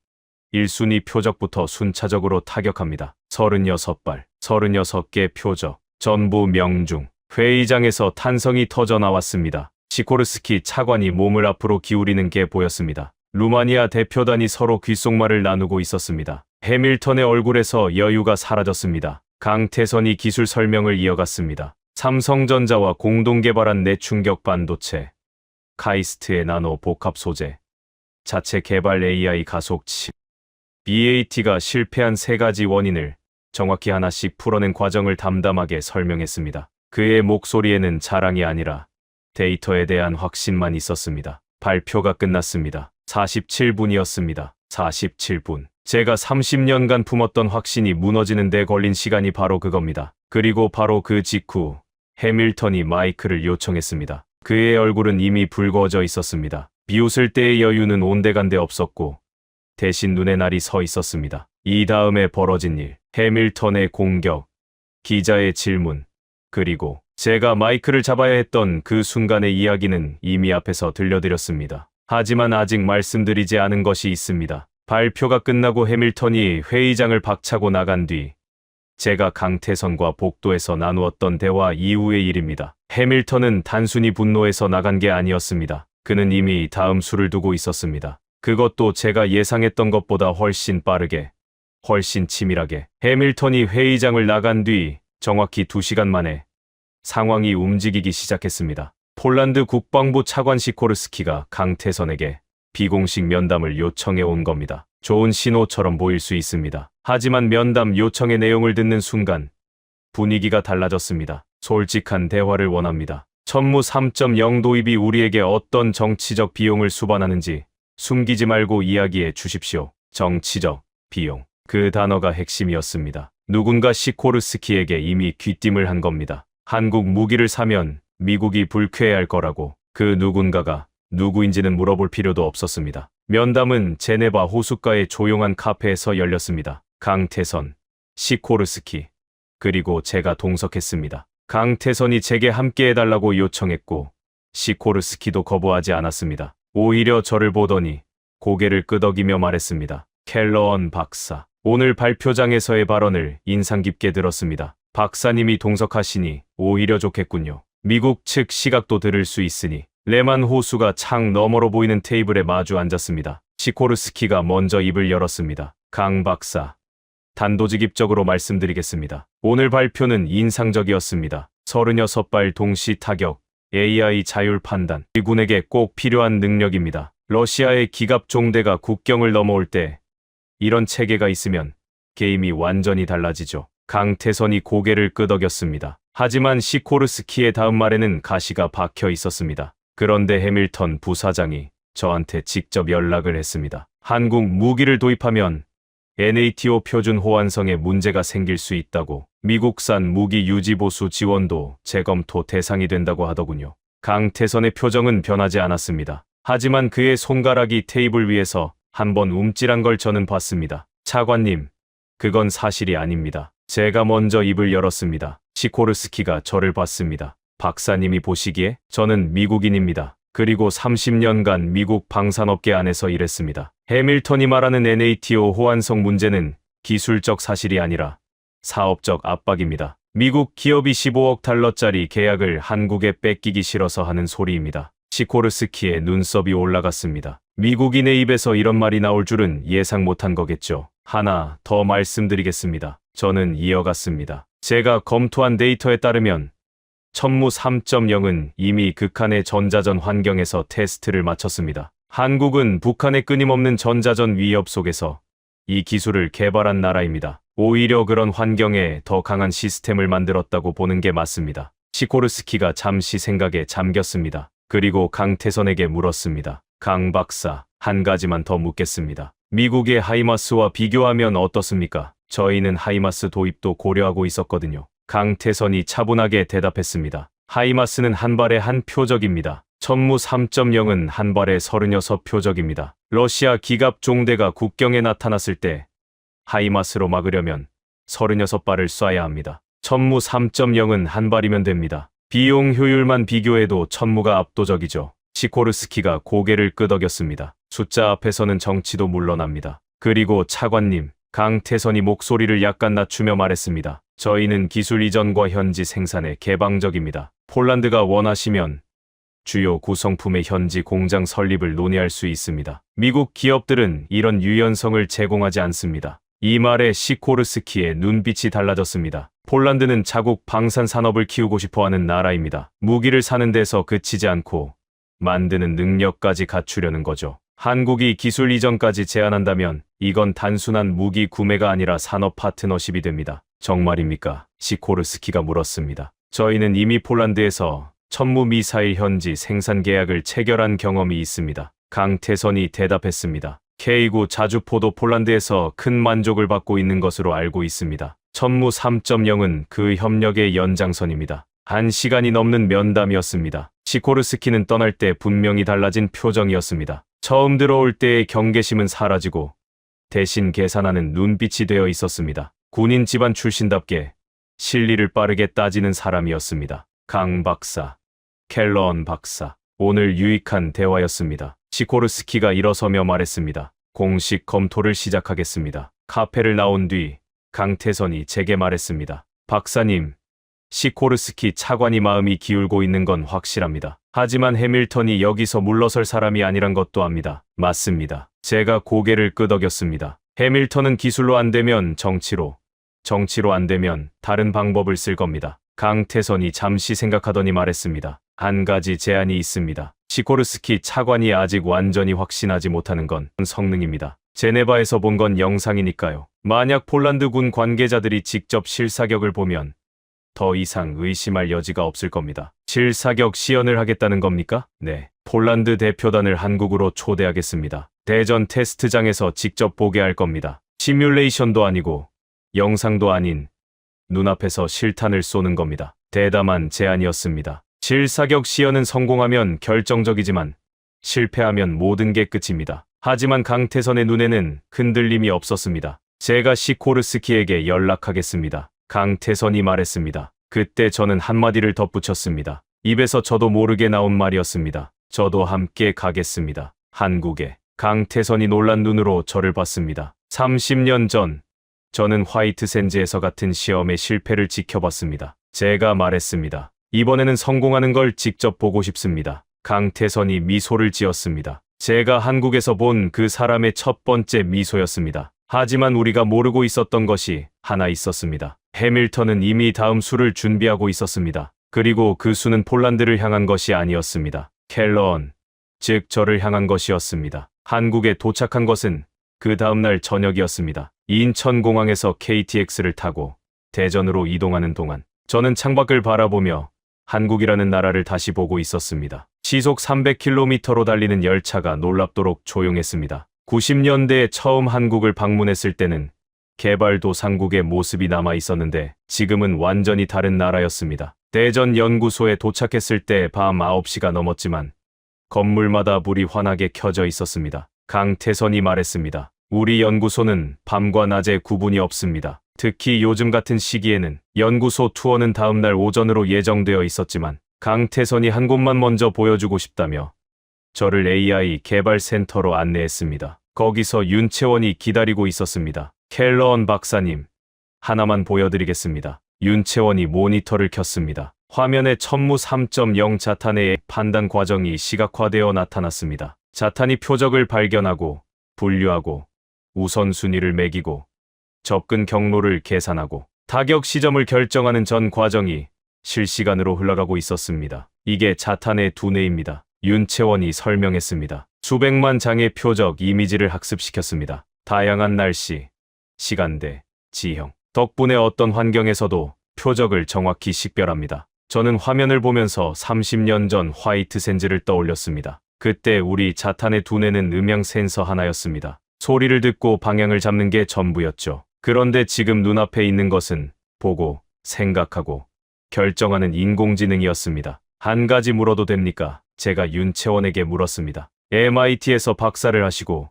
1순위 표적부터 순차적으로 타격합니다. 36발, 36개 표적, 전부 명중. 회의장에서 탄성이 터져 나왔습니다. 시코르스키 차관이 몸을 앞으로 기울이는 게 보였습니다. 루마니아 대표단이 서로 귓속말을 나누고 있었습니다. 해밀턴의 얼굴에서 여유가 사라졌습니다. 강태선이 기술 설명을 이어갔습니다. 삼성전자와 공동 개발한 내충격 반도체, 카이스트의 나노 복합 소재, 자체 개발 AI 가속 칩, BAT가 실패한 세 가지 원인을 정확히 하나씩 풀어낸 과정을 담담하게 설명했습니다. 그의 목소리에는 자랑이 아니라 데이터에 대한 확신만 있었습니다. 발표가 끝났습니다. 47분이었습니다. 47분. 제가 30년간 품었던 확신이 무너지는 데 걸린 시간이 바로 그겁니다. 그리고 바로 그 직후 해밀턴이 마이크를 요청했습니다. 그의 얼굴은 이미 붉어져 있었습니다. 비웃을 때의 여유는 온데간데 없었고 대신 눈에 날이 서 있었습니다. 이 다음에 벌어진 일, 해밀턴의 공격, 기자의 질문, 그리고 제가 마이크를 잡아야 했던 그 순간의 이야기는 이미 앞에서 들려드렸습니다. 하지만 아직 말씀드리지 않은 것이 있습니다. 발표가 끝나고 해밀턴이 회의장을 박차고 나간 뒤 제가 강태선과 복도에서 나누었던 대화 이후의 일입니다. 해밀턴은 단순히 분노해서 나간 게 아니었습니다. 그는 이미 다음 수를 두고 있었습니다. 그것도 제가 예상했던 것보다 훨씬 빠르게, 훨씬 치밀하게. 해밀턴이 회의장을 나간 뒤 정확히 2시간 만에 상황이 움직이기 시작했습니다. 폴란드 국방부 차관 시코르스키가 강태선에게 비공식 면담을 요청해 온 겁니다. 좋은 신호처럼 보일 수 있습니다. 하지만 면담 요청의 내용을 듣는 순간 분위기가 달라졌습니다. 솔직한 대화를 원합니다. 천무 3.0 도입이 우리에게 어떤 정치적 비용을 수반하는지 숨기지 말고 이야기해 주십시오. 정치적 비용. 그 단어가 핵심이었습니다. 누군가 시코르스키에게 이미 귀띔을 한 겁니다. 한국 무기를 사면 미국이 불쾌해할 거라고. 그 누군가가 누구인지는 물어볼 필요도 없었습니다. 면담은 제네바 호숫가의 조용한 카페에서 열렸습니다. 강태선, 시코르스키, 그리고 제가 동석했습니다. 강태선이 제게 함께해달라고 요청했고 시코르스키도 거부하지 않았습니다. 오히려 저를 보더니 고개를 끄덕이며 말했습니다. 켈러언 박사, 오늘 발표장에서의 발언을 인상 깊게 들었습니다. 박사님이 동석하시니 오히려 좋겠군요. 미국 측 시각도 들을 수 있으니. 레만 호수가 창 너머로 보이는 테이블에 마주 앉았습니다. 시코르스키가 먼저 입을 열었습니다. 강 박사, 단도직입적으로 말씀드리겠습니다. 오늘 발표는 인상적이었습니다. 36발 동시 타격, AI 자율 판단, 미군에게 꼭 필요한 능력입니다. 러시아의 기갑 종대가 국경을 넘어올 때 이런 체계가 있으면 게임이 완전히 달라지죠. 강태선이 고개를 끄덕였습니다. 하지만 시코르스키의 다음 말에는 가시가 박혀 있었습니다. 그런데 해밀턴 부사장이 저한테 직접 연락을 했습니다. 한국 무기를 도입하면 NATO 표준 호환성에 문제가 생길 수 있다고. 미국산 무기 유지보수 지원도 재검토 대상이 된다고 하더군요. 강태선의 표정은 변하지 않았습니다. 하지만 그의 손가락이 테이블 위에서 한번 움찔한 걸 저는 봤습니다. 차관님, 그건 사실이 아닙니다. 제가 먼저 입을 열었습니다. 시코르스키가 저를 봤습니다. 박사님이 보시기에 저는 미국인입니다. 그리고 30년간 미국 방산업계 안에서 일했습니다. 해밀턴이 말하는 NATO 호환성 문제는 기술적 사실이 아니라 사업적 압박입니다. 미국 기업이 15억 달러짜리 계약을 한국에 뺏기기 싫어서 하는 소리입니다. 시코르스키의 눈썹이 올라갔습니다. 미국인의 입에서 이런 말이 나올 줄은 예상 못한 거겠죠. 하나 더 말씀드리겠습니다. 저는 이어갔습니다. 제가 검토한 데이터에 따르면 천무 3.0은 이미 극한의 전자전 환경에서 테스트를 마쳤습니다. 한국은 북한의 끊임없는 전자전 위협 속에서 이 기술을 개발한 나라입니다. 오히려 그런 환경에 더 강한 시스템을 만들었다고 보는 게 맞습니다. 시코르스키가 잠시 생각에 잠겼습니다. 그리고 강태선에게 물었습니다. 강 박사, 한 가지만 더 묻겠습니다. 미국의 하이마스와 비교하면 어떻습니까? 저희는 하이마스 도입도 고려하고 있었거든요. 강태선이 차분하게 대답했습니다. 하이마스는 한 발에 한 표적입니다. 천무 3.0은 한 발에 36표적입니다. 러시아 기갑 종대가 국경에 나타났을 때 하이마스로 막으려면 36발을 쏴야 합니다. 천무 3.0은 한 발이면 됩니다. 비용 효율만 비교해도 천무가 압도적이죠. 시코르스키가 고개를 끄덕였습니다. 숫자 앞에서는 정치도 물러납니다. 그리고 차관님, 강태선이 목소리를 약간 낮추며 말했습니다. 저희는 기술 이전과 현지 생산에 개방적입니다. 폴란드가 원하시면 주요 구성품의 현지 공장 설립을 논의할 수 있습니다. 미국 기업들은 이런 유연성을 제공하지 않습니다. 이 말에 시코르스키의 눈빛이 달라졌습니다. 폴란드는 자국 방산 산업을 키우고 싶어하는 나라입니다. 무기를 사는 데서 그치지 않고 만드는 능력까지 갖추려는 거죠. 한국이 기술 이전까지 제한한다면 이건 단순한 무기 구매가 아니라 산업 파트너십이 됩니다. 정말입니까? 시코르스키가 물었습니다. 저희는 이미 폴란드에서 천무 미사일 현지 생산 계약을 체결한 경험이 있습니다. 강태선이 대답했습니다. K9 자주포도 폴란드에서 큰 만족을 받고 있는 것으로 알고 있습니다. 천무 3.0은 그 협력의 연장선입니다. 1시간이 넘는 면담이었습니다. 시코르스키는 떠날 때 분명히 달라진 표정이었습니다. 처음 들어올 때의 경계심은 사라지고 대신 계산하는 눈빛이 되어 있었습니다. 군인 집안 출신답게 실리를 빠르게 따지는 사람이었습니다. 강 박사, 켈러언 박사. 오늘 유익한 대화였습니다. 시코르스키가 일어서며 말했습니다. 공식 검토를 시작하겠습니다. 카페를 나온 뒤 강태선이 제게 말했습니다. 박사님, 시코르스키 차관이 마음이 기울고 있는 건 확실합니다. 하지만 해밀턴이 여기서 물러설 사람이 아니란 것도 압니다. 맞습니다. 제가 고개를 끄덕였습니다. 해밀턴은 기술로 안 되면 정치로 안 되면 다른 방법을 쓸 겁니다. 강태선이 잠시 생각하더니 말했습니다. 한 가지 제안이 있습니다. 시코르스키 차관이 아직 완전히 확신하지 못하는 건 성능입니다. 제네바에서 본 건 영상이니까요. 만약 폴란드군 관계자들이 직접 실사격을 보면 더 이상 의심할 여지가 없을 겁니다. 실사격 시연을 하겠다는 겁니까? 네. 폴란드 대표단을 한국으로 초대하겠습니다. 대전 테스트장에서 직접 보게 할 겁니다. 시뮬레이션도 아니고 영상도 아닌 눈앞에서 실탄을 쏘는 겁니다. 대담한 제안이었습니다. 실사격 시연은 성공하면 결정적이지만 실패하면 모든 게 끝입니다. 하지만 강태선의 눈에는 흔들림이 없었습니다. 제가 시코르스키에게 연락하겠습니다. 강태선이 말했습니다. 그때 저는 한마디를 덧붙였습니다. 입에서 저도 모르게 나온 말이었습니다. 저도 함께 가겠습니다. 한국에. 강태선이 놀란 눈으로 저를 봤습니다. 30년 전 저는 화이트샌즈에서 같은 시험의 실패를 지켜봤습니다. 제가 말했습니다. 이번에는 성공하는 걸 직접 보고 싶습니다. 강태선이 미소를 지었습니다. 제가 한국에서 본 그 사람의 첫 번째 미소였습니다. 하지만 우리가 모르고 있었던 것이 하나 있었습니다. 해밀턴은 이미 다음 수를 준비하고 있었습니다. 그리고 그 수는 폴란드를 향한 것이 아니었습니다. 켈러언, 즉 저를 향한 것이었습니다. 한국에 도착한 것은 그 다음날 저녁이었습니다. 인천공항에서 KTX를 타고 대전으로 이동하는 동안 저는 창밖을 바라보며 한국이라는 나라를 다시 보고 있었습니다. 시속 300km로 달리는 열차가 놀랍도록 조용했습니다. 90년대에 처음 한국을 방문했을 때는 개발도상국의 모습이 남아 있었는데 지금은 완전히 다른 나라였습니다. 대전 연구소에 도착했을 때 밤 9시가 넘었지만 건물마다 불이 환하게 켜져 있었습니다. 강태선이 말했습니다. 우리 연구소는 밤과 낮에 구분이 없습니다. 특히 요즘 같은 시기에는 연구소 투어는 다음날 오전으로 예정되어 있었지만 강태선이 한 곳만 먼저 보여주고 싶다며 저를 AI 개발센터로 안내했습니다. 거기서 윤채원이 기다리고 있었습니다. 켈러언 박사님, 하나만 보여드리겠습니다. 윤채원이 모니터를 켰습니다. 화면에 천무 3.0 자탄의 판단 과정이 시각화되어 나타났습니다. 자탄이 표적을 발견하고 분류하고 우선순위를 매기고 접근 경로를 계산하고 타격 시점을 결정하는 전 과정이 실시간으로 흘러가고 있었습니다. 이게 자탄의 두뇌입니다. 윤채원이 설명했습니다. 수백만 장의 표적 이미지를 학습시켰습니다. 다양한 날씨, 시간대, 지형. 덕분에 어떤 환경에서도 표적을 정확히 식별합니다. 저는 화면을 보면서 30년 전 화이트샌즈를 떠올렸습니다. 그때 우리 자탄의 두뇌는 음향 센서 하나였습니다. 소리를 듣고 방향을 잡는 게 전부였죠. 그런데 지금 눈앞에 있는 것은 보고, 생각하고, 결정하는 인공지능이었습니다. 한 가지 물어도 됩니까? 제가 윤채원에게 물었습니다. MIT에서 박사를 하시고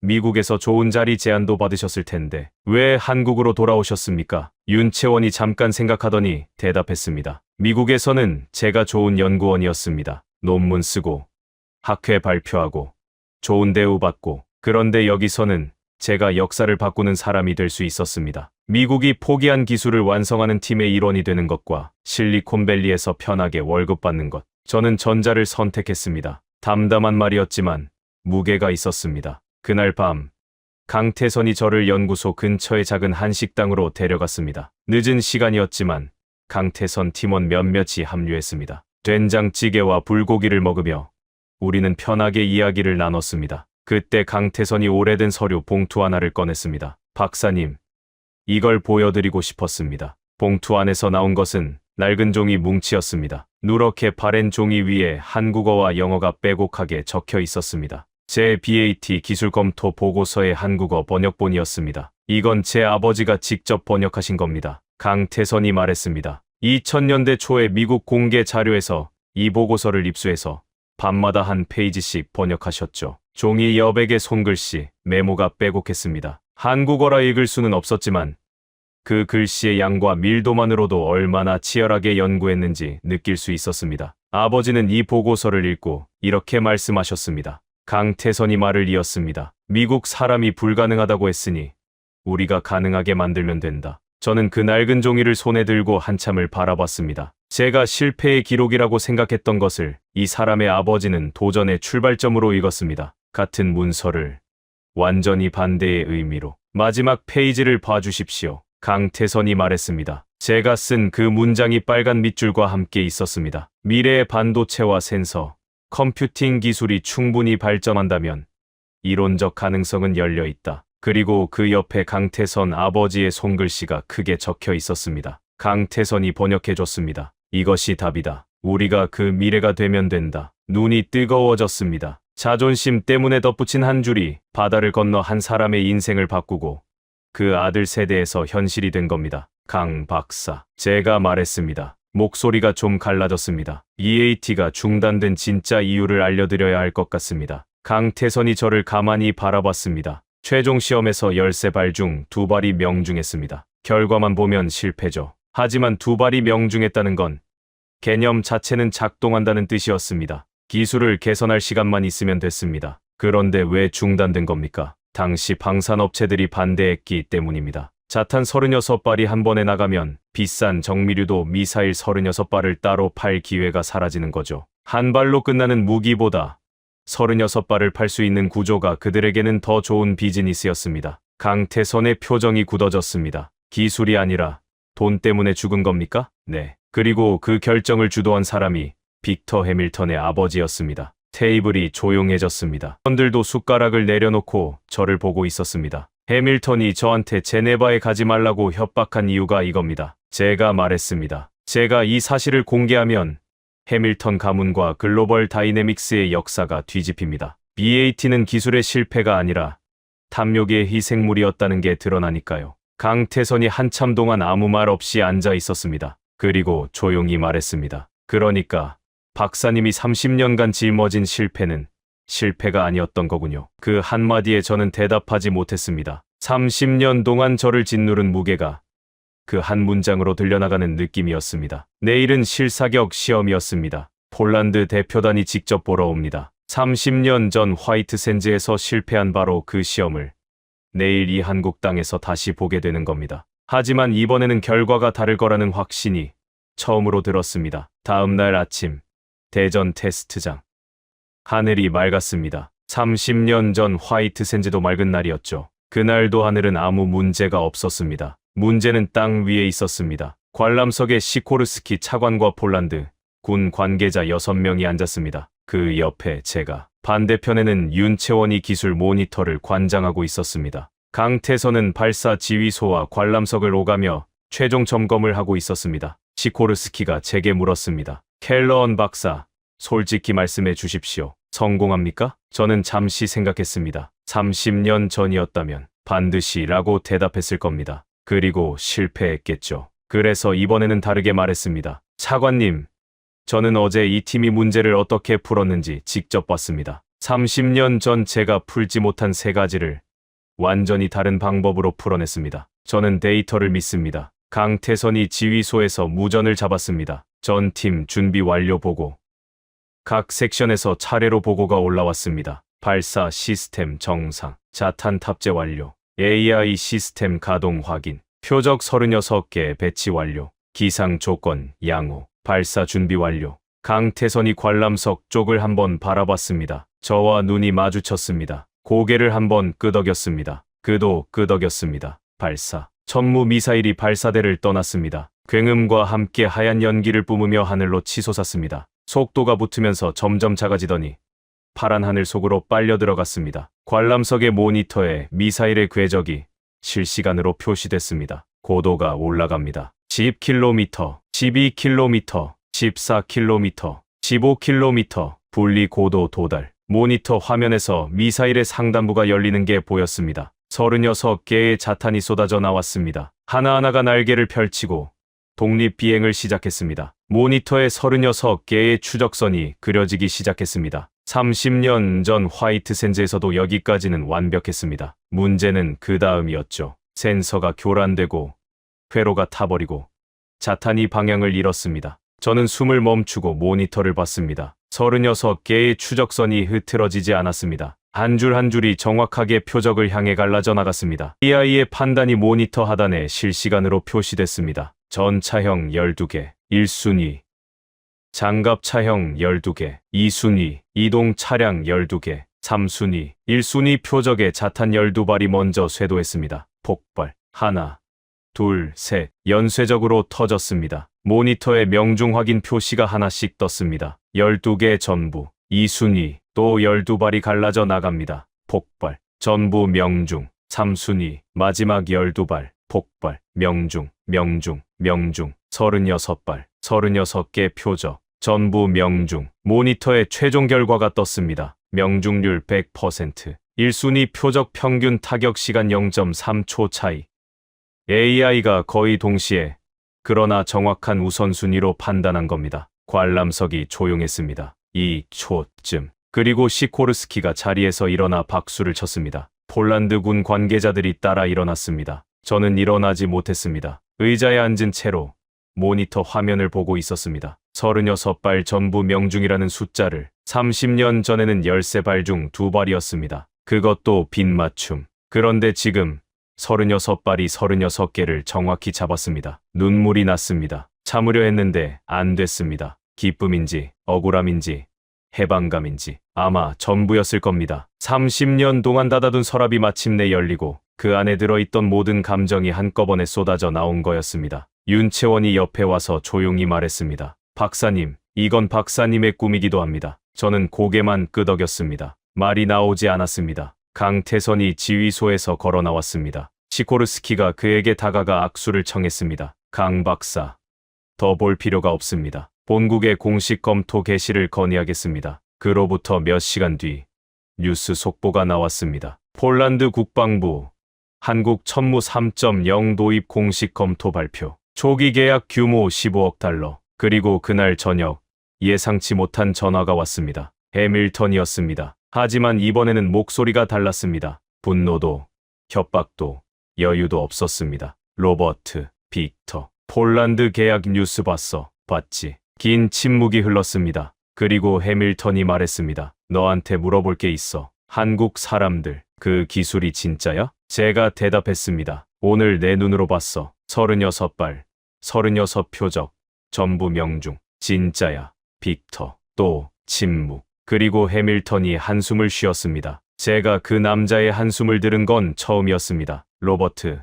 미국에서 좋은 자리 제안도 받으셨을 텐데 왜 한국으로 돌아오셨습니까? 윤채원이 잠깐 생각하더니 대답했습니다. 미국에서는 제가 좋은 연구원이었습니다. 논문 쓰고 학회 발표하고 좋은 대우 받고 그런데 여기서는 제가 역사를 바꾸는 사람이 될 수 있었습니다. 미국이 포기한 기술을 완성하는 팀의 일원이 되는 것과 실리콘밸리에서 편하게 월급 받는 것. 저는 전자를 선택했습니다. 담담한 말이었지만 무게가 있었습니다. 그날 밤 강태선이 저를 연구소 근처의 작은 한식당으로 데려갔습니다. 늦은 시간이었지만 강태선 팀원 몇몇이 합류했습니다. 된장찌개와 불고기를 먹으며 우리는 편하게 이야기를 나눴습니다. 그때 강태선이 오래된 서류 봉투 하나를 꺼냈습니다. 박사님, 이걸 보여드리고 싶었습니다. 봉투 안에서 나온 것은 낡은 종이 뭉치였습니다. 누렇게 바랜 종이 위에 한국어와 영어가 빼곡하게 적혀 있었습니다. 제 BAT 기술 검토 보고서의 한국어 번역본이었습니다. 이건 제 아버지가 직접 번역하신 겁니다. 강태선이 말했습니다. 2000년대 초에 미국 공개 자료에서 이 보고서를 입수해서 밤마다 한 페이지씩 번역하셨죠. 종이 여백의 손글씨, 메모가 빼곡했습니다. 한국어라 읽을 수는 없었지만 그 글씨의 양과 밀도만으로도 얼마나 치열하게 연구했는지 느낄 수 있었습니다. 아버지는 이 보고서를 읽고 이렇게 말씀하셨습니다. 강태선이 말을 이었습니다. 미국 사람이 불가능하다고 했으니 우리가 가능하게 만들면 된다. 저는 그 낡은 종이를 손에 들고 한참을 바라봤습니다. 제가 실패의 기록이라고 생각했던 것을 이 사람의 아버지는 도전의 출발점으로 읽었습니다. 같은 문서를 완전히 반대의 의미로. 마지막 페이지를 봐주십시오. 강태선이 말했습니다. 제가 쓴 그 문장이 빨간 밑줄과 함께 있었습니다. 미래의 반도체와 센서, 컴퓨팅 기술이 충분히 발전한다면 이론적 가능성은 열려 있다. 그리고 그 옆에 강태선 아버지의 손글씨가 크게 적혀 있었습니다. 강태선이 번역해줬습니다. 이것이 답이다. 우리가 그 미래가 되면 된다. 눈이 뜨거워졌습니다. 자존심 때문에 덧붙인 한 줄이 바다를 건너 한 사람의 인생을 바꾸고 그 아들 세대에서 현실이 된 겁니다. 강 박사. 제가 말했습니다. 목소리가 좀 갈라졌습니다. EAT가 중단된 진짜 이유를 알려드려야 할 것 같습니다. 강태선이 저를 가만히 바라봤습니다. 최종 시험에서 13발 중 2발이 명중했습니다. 결과만 보면 실패죠. 하지만 2발이 명중했다는 건 개념 자체는 작동한다는 뜻이었습니다. 기술을 개선할 시간만 있으면 됐습니다. 그런데 왜 중단된 겁니까? 당시 방산업체들이 반대했기 때문입니다. 자탄 36발이 한 번에 나가면 비싼 정밀유도 미사일 36발을 따로 팔 기회가 사라지는 거죠. 한 발로 끝나는 무기보다 36발을 팔 수 있는 구조가 그들에게는 더 좋은 비즈니스였습니다. 강태선의 표정이 굳어졌습니다. 기술이 아니라 돈 때문에 죽은 겁니까? 네. 그리고 그 결정을 주도한 사람이 빅터 해밀턴의 아버지였습니다. 테이블이 조용해졌습니다. 선들도 숟가락을 내려놓고 저를 보고 있었습니다. 해밀턴이 저한테 제네바에 가지 말라고 협박한 이유가 이겁니다. 제가 말했습니다. 제가 이 사실을 공개하면 해밀턴 가문과 글로벌 다이내믹스의 역사가 뒤집힙니다. BAT는 기술의 실패가 아니라 탐욕의 희생물이었다는 게 드러나니까요. 강태선이 한참 동안 아무 말 없이 앉아 있었습니다. 그리고 조용히 말했습니다. 그러니까 박사님이 30년간 짊어진 실패는 실패가 아니었던 거군요. 그 한마디에 저는 대답하지 못했습니다. 30년 동안 저를 짓누른 무게가 그 한 문장으로 들려나가는 느낌이었습니다. 내일은 실사격 시험이었습니다. 폴란드 대표단이 직접 보러 옵니다. 30년 전 화이트 샌즈에서 실패한 바로 그 시험을 내일 이 한국 땅에서 다시 보게 되는 겁니다. 하지만 이번에는 결과가 다를 거라는 확신이 처음으로 들었습니다. 다음 날 아침, 대전 테스트장. 하늘이 맑았습니다. 30년 전 화이트 샌즈도 맑은 날이었죠. 그날도 하늘은 아무 문제가 없었습니다. 문제는 땅 위에 있었습니다. 관람석에 시코르스키 차관과 폴란드 군 관계자 6명이 앉았습니다. 그 옆에 제가, 반대편에는 윤채원이 기술 모니터를 관장하고 있었습니다. 강태선은 발사 지휘소와 관람석을 오가며 최종 점검을 하고 있었습니다. 시코르스키가 제게 물었습니다. 켈러언 박사, 솔직히 말씀해 주십시오. 성공합니까? 저는 잠시 생각했습니다. 30년 전이었다면 반드시 라고 대답했을 겁니다. 그리고 실패했겠죠. 그래서 이번에는 다르게 말했습니다. 차관님, 저는 어제 이 팀이 문제를 어떻게 풀었는지 직접 봤습니다. 30년 전 제가 풀지 못한 3가지를 완전히 다른 방법으로 풀어냈습니다. 저는 데이터를 믿습니다. 강태선이 지휘소에서 무전을 잡았습니다. 전 팀 준비 완료 보고. 각 섹션에서 차례로 보고가 올라왔습니다. 발사 시스템 정상, 자탄 탑재 완료, AI 시스템 가동 확인, 표적 36개 배치 완료, 기상 조건 양호, 발사 준비 완료. 강태선이 관람석 쪽을 한번 바라봤습니다. 저와 눈이 마주쳤습니다. 고개를 한번 끄덕였습니다. 그도 끄덕였습니다. 발사. 천무 미사일이 발사대를 떠났습니다. 굉음과 함께 하얀 연기를 뿜으며 하늘로 치솟았습니다. 속도가 붙으면서 점점 작아지더니 파란 하늘 속으로 빨려 들어갔습니다. 관람석의 모니터에 미사일의 궤적이 실시간으로 표시됐습니다. 고도가 올라갑니다. 10km, 12km, 14km, 15km, 분리 고도 도달. 모니터 화면에서 미사일의 상단부가 열리는 게 보였습니다. 36개의 자탄이 쏟아져 나왔습니다. 하나하나가 날개를 펼치고 독립비행을 시작했습니다. 모니터에 36개의 추적선이 그려지기 시작했습니다. 30년 전 화이트샌즈에서도 여기까지는 완벽했습니다. 문제는 그 다음이었죠. 센서가 교란되고 회로가 타버리고 자탄이 방향을 잃었습니다. 저는 숨을 멈추고 모니터를 봤습니다. 36개의 추적선이 흐트러지지 않았습니다. 한 줄 한 줄이 정확하게 표적을 향해 갈라져 나갔습니다. AI의 판단이 모니터 하단에 실시간으로 표시됐습니다. 전차형 12개, 1순위, 장갑차형 12개, 2순위, 이동 차량 12개, 3순위, 1순위 표적에 자탄 12발이 먼저 쇄도했습니다. 폭발. 하나, 둘, 셋. 연쇄적으로 터졌습니다. 모니터에 명중 확인 표시가 하나씩 떴습니다. 12개 전부. 2순위, 또 12발이 갈라져 나갑니다. 폭발. 전부 명중. 3순위, 마지막 12발. 폭발. 명중, 명중, 명중. 36발. 36개 표적. 전부 명중. 모니터에 최종 결과가 떴습니다. 명중률 100%. 1순위 표적 평균 타격 시간 0.3초 차이. AI가 거의 동시에 그러나 정확한 우선순위로 판단한 겁니다. 관람석이 조용했습니다. 2초쯤. 그리고 시코르스키가 자리에서 일어나 박수를 쳤습니다. 폴란드군 관계자들이 따라 일어났습니다. 저는 일어나지 못했습니다. 의자에 앉은 채로 모니터 화면을 보고 있었습니다. 36발 전부 명중이라는 숫자를 30년 전에는 13발 중 2발이었습니다. 그것도 빗맞춤. 그런데 지금 36발이 36개를 정확히 잡았습니다. 눈물이 났습니다. 참으려 했는데 안 됐습니다. 기쁨인지 억울함인지 해방감인지 아마 전부였을 겁니다. 30년 동안 닫아둔 서랍이 마침내 열리고 그 안에 들어있던 모든 감정이 한꺼번에 쏟아져 나온 거였습니다. 윤채원이 옆에 와서 조용히 말했습니다. 박사님, 이건 박사님의 꿈이기도 합니다. 저는 고개만 끄덕였습니다. 말이 나오지 않았습니다. 강태선이 지휘소에서 걸어 나왔습니다. 시코르스키가 그에게 다가가 악수를 청했습니다. 강 박사, 더 볼 필요가 없습니다. 본국의 공식 검토 개시를 건의하겠습니다. 그로부터 몇 시간 뒤 뉴스 속보가 나왔습니다. 폴란드 국방부 한국 천무 3.0 도입 공식 검토 발표. 초기 계약 규모 15억 달러. 그리고 그날 저녁 예상치 못한 전화가 왔습니다. 해밀턴이었습니다. 하지만 이번에는 목소리가 달랐습니다. 분노도 협박도 여유도 없었습니다. 로버트, 빅터, 폴란드 계약 뉴스 봤어? 봤지? 긴 침묵이 흘렀습니다. 그리고 해밀턴이 말했습니다. 너한테 물어볼 게 있어. 한국 사람들, 그 기술이 진짜야? 제가 대답했습니다. 오늘 내 눈으로 봤어. 36발, 36표적, 전부 명중. 진짜야. 빅터. 또 침묵. 그리고 해밀턴이 한숨을 쉬었습니다. 제가 그 남자의 한숨을 들은 건 처음이었습니다. 로버트,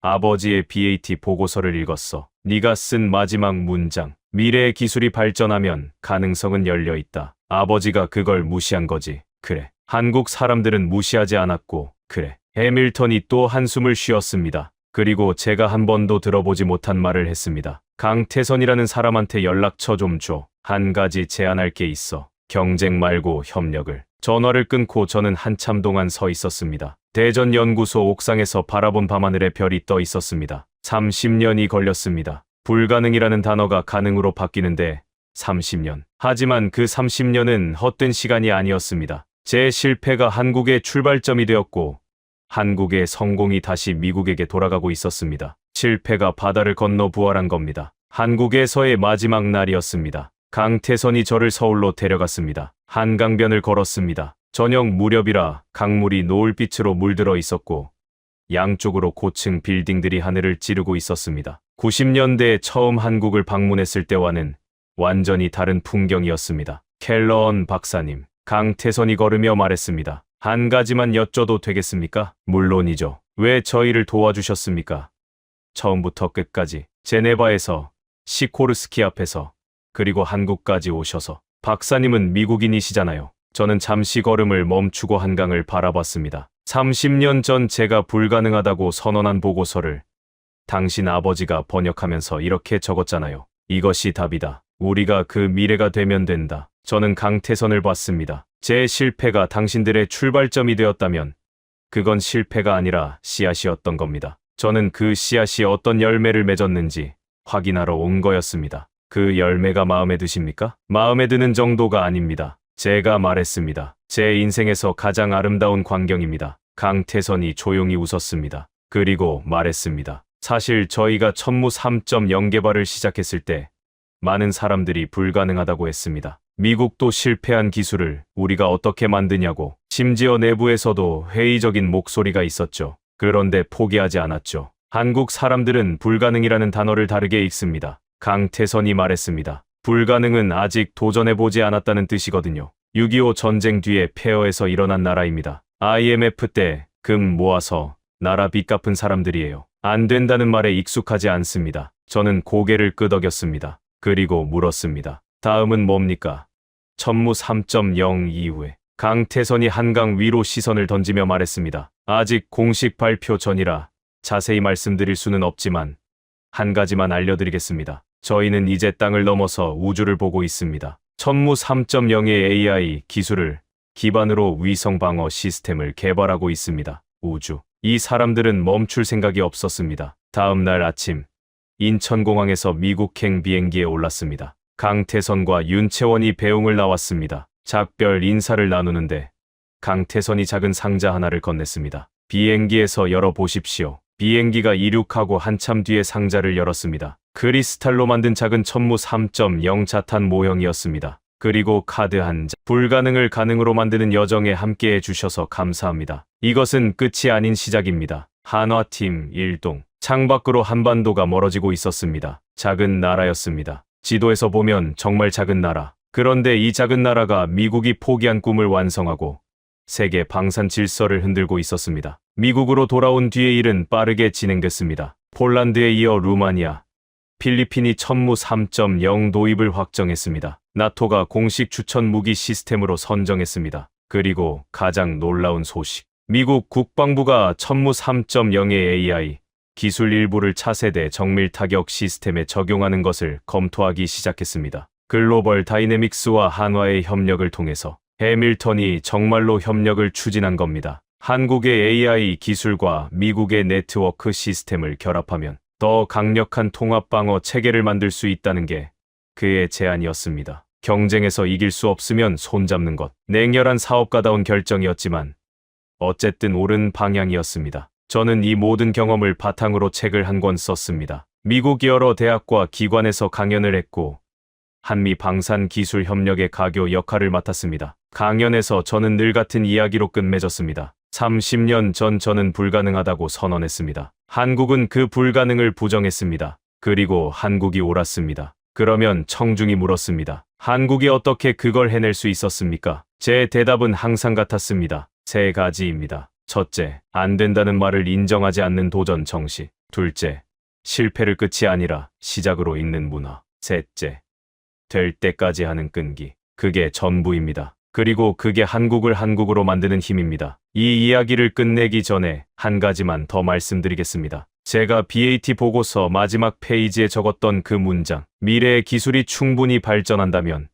아버지의 BAT 보고서를 읽었어. 네가 쓴 마지막 문장. 미래의 기술이 발전하면 가능성은 열려 있다. 아버지가 그걸 무시한 거지. 그래. 한국 사람들은 무시하지 않았고, 그래. 해밀턴이 또 한숨을 쉬었습니다. 그리고 제가 한 번도 들어보지 못한 말을 했습니다. 강태선이라는 사람한테 연락처 좀 줘. 한 가지 제안할 게 있어. 경쟁 말고 협력을. 전화를 끊고 저는 한참 동안 서 있었습니다. 대전연구소 옥상에서 바라본 밤하늘에 별이 떠 있었습니다. 30년이 걸렸습니다. 불가능이라는 단어가 가능으로 바뀌는데 30년. 하지만 그 30년은 헛된 시간이 아니었습니다. 제 실패가 한국의 출발점이 되었고 한국의 성공이 다시 미국에게 돌아가고 있었습니다. 실패가 바다를 건너 부활한 겁니다. 한국에서의 마지막 날이었습니다. 강태선이 저를 서울로 데려갔습니다. 한강변을 걸었습니다. 저녁 무렵이라 강물이 노을빛으로 물들어 있었고 양쪽으로 고층 빌딩들이 하늘을 찌르고 있었습니다. 90년대에 처음 한국을 방문했을 때와는 완전히 다른 풍경이었습니다. 켈러언 박사님, 강태선이 걸으며 말했습니다. 한 가지만 여쭤도 되겠습니까? 물론이죠. 왜 저희를 도와주셨습니까? 처음부터 끝까지 제네바에서, 시코르스키 앞에서, 그리고 한국까지 오셔서. 박사님은 미국인이시잖아요. 저는 잠시 걸음을 멈추고 한강을 바라봤습니다. 30년 전 제가 불가능하다고 선언한 보고서를 당신 아버지가 번역하면서 이렇게 적었잖아요. 이것이 답이다. 우리가 그 미래가 되면 된다. 저는 강태선을 봤습니다. 제 실패가 당신들의 출발점이 되었다면 그건 실패가 아니라 씨앗이었던 겁니다. 저는 그 씨앗이 어떤 열매를 맺었는지 확인하러 온 거였습니다. 그 열매가 마음에 드십니까? 마음에 드는 정도가 아닙니다. 제가 말했습니다. 제 인생에서 가장 아름다운 광경입니다. 강태선이 조용히 웃었습니다. 그리고 말했습니다. 사실 저희가 천무 3.0 개발을 시작했을 때 많은 사람들이 불가능하다고 했습니다. 미국도 실패한 기술을 우리가 어떻게 만드냐고. 심지어 내부에서도 회의적인 목소리가 있었죠. 그런데 포기하지 않았죠. 한국 사람들은 불가능이라는 단어를 다르게 읽습니다. 강태선이 말했습니다. 불가능은 아직 도전해보지 않았다는 뜻이거든요. 6.25 전쟁 뒤에 폐허에서 일어난 나라입니다. IMF 때 금 모아서 나라 빚 갚은 사람들이에요. 안 된다는 말에 익숙하지 않습니다. 저는 고개를 끄덕였습니다. 그리고 물었습니다. 다음은 뭡니까? 천무 3.0 이후에. 강태선이 한강 위로 시선을 던지며 말했습니다. 아직 공식 발표 전이라 자세히 말씀드릴 수는 없지만 한 가지만 알려드리겠습니다. 저희는 이제 땅을 넘어서 우주를 보고 있습니다. 천무 3.0의 AI 기술을 기반으로 위성 방어 시스템을 개발하고 있습니다. 우주. 이 사람들은 멈출 생각이 없었습니다. 다음 날 아침, 인천공항에서 미국행 비행기에 올랐습니다. 강태선과 윤채원이 배웅을 나왔습니다. 작별 인사를 나누는데 강태선이 작은 상자 하나를 건넸습니다. 비행기에서 열어보십시오. 비행기가 이륙하고 한참 뒤에 상자를 열었습니다. 크리스탈로 만든 작은 천무 3.0 자탄 모형이었습니다. 그리고 카드 한 장. 불가능을 가능으로 만드는 여정에 함께해 주셔서 감사합니다. 이것은 끝이 아닌 시작입니다. 한화팀 1동. 창밖으로 한반도가 멀어지고 있었습니다. 작은 나라였습니다. 지도에서 보면 정말 작은 나라. 그런데 이 작은 나라가 미국이 포기한 꿈을 완성하고 세계 방산 질서를 흔들고 있었습니다. 미국으로 돌아온 뒤의 일은 빠르게 진행됐습니다. 폴란드에 이어 루마니아, 필리핀이 천무 3.0 도입을 확정했습니다. 나토가 공식 추천 무기 시스템으로 선정했습니다. 그리고 가장 놀라운 소식. 미국 국방부가 천무 3.0의 AI 기술 일부를 차세대 정밀 타격 시스템에 적용하는 것을 검토하기 시작했습니다. 글로벌 다이내믹스와 한화의 협력을 통해서 해밀턴이 정말로 협력을 추진한 겁니다. 한국의 AI 기술과 미국의 네트워크 시스템을 결합하면 더 강력한 통합 방어 체계를 만들 수 있다는 게 그의 제안이었습니다. 경쟁에서 이길 수 없으면 손잡는 것. 냉혈한 사업가다운 결정이었지만 어쨌든 옳은 방향이었습니다. 저는 이 모든 경험을 바탕으로 책을 한 권 썼습니다. 미국 여러 대학과 기관에서 강연을 했고 한미 방산 기술 협력의 가교 역할을 맡았습니다. 강연에서 저는 늘 같은 이야기로 끝맺었습니다. 30년 전 저는 불가능하다고 선언했습니다. 한국은 그 불가능을 부정했습니다. 그리고 한국이 옳았습니다. 그러면 청중이 물었습니다. 한국이 어떻게 그걸 해낼 수 있었습니까? 제 대답은 항상 같았습니다. 세 가지입니다. 첫째, 안 된다는 말을 인정하지 않는 도전 정신. 둘째, 실패를 끝이 아니라 시작으로 읽는 문화. 셋째, 될 때까지 하는 끈기. 그게 전부입니다. 그리고 그게 한국을 한국으로 만드는 힘입니다. 이 이야기를 끝내기 전에 한 가지만 더 말씀드리겠습니다. 제가 BAT 보고서 마지막 페이지에 적었던 그 문장. 미래의 기술이 충분히 발전한다면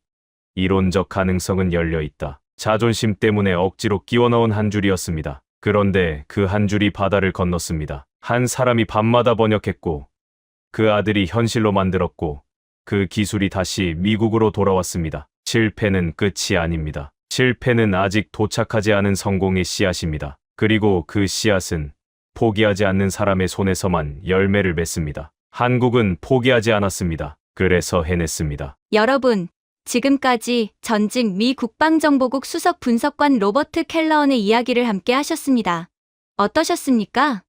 이론적 가능성은 열려 있다. 자존심 때문에 억지로 끼워 넣은 한 줄이었습니다. 그런데 그 한 줄이 바다를 건넜습니다. 한 사람이 밤마다 번역했고 그 아들이 현실로 만들었고 그 기술이 다시 미국으로 돌아왔습니다. 실패는 끝이 아닙니다. 실패는 아직 도착하지 않은 성공의 씨앗입니다. 그리고 그 씨앗은 포기하지 않는 사람의 손에서만 열매를 맺습니다. 한국은 포기하지 않았습니다. 그래서 해냈습니다. 여러분, 지금까지 전직 미 국방정보국 수석 분석관 로버트 켈러언의 이야기를 함께 하셨습니다. 어떠셨습니까?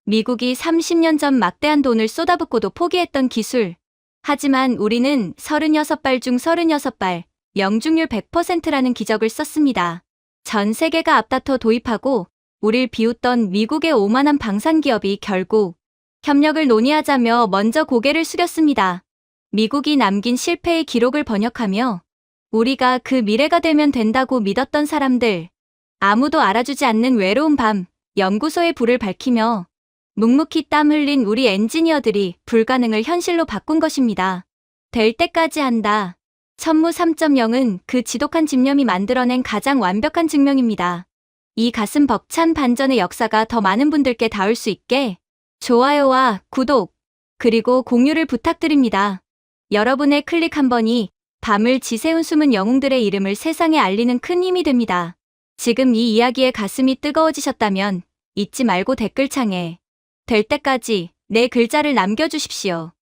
미국이 30년 전 막대한 돈을 쏟아붓고도 포기했던 기술. 하지만 우리는 36발 중 36발, 명중률 100%라는 기적을 썼습니다. 전 세계가 앞다퉈 도입하고 우릴 비웃던 미국의 오만한 방산기업이 결국 협력을 논의하자며 먼저 고개를 숙였습니다. 미국이 남긴 실패의 기록을 번역하며 우리가 그 미래가 되면 된다고 믿었던 사람들, 아무도 알아주지 않는 외로운 밤, 연구소의 불을 밝히며 묵묵히 땀 흘린 우리 엔지니어들이 불가능을 현실로 바꾼 것입니다. 될 때까지 한다. 천무 3.0은 그 지독한 집념이 만들어낸 가장 완벽한 증명입니다. 이 가슴 벅찬 반전의 역사가 더 많은 분들께 닿을 수 있게 좋아요와 구독, 그리고 공유를 부탁드립니다. 여러분의 클릭 한 번이 밤을 지새운 숨은 영웅들의 이름을 세상에 알리는 큰 힘이 됩니다. 지금 이 이야기에 가슴이 뜨거워지셨다면 잊지 말고 댓글창에 될 때까지 내 글자를 남겨주십시오.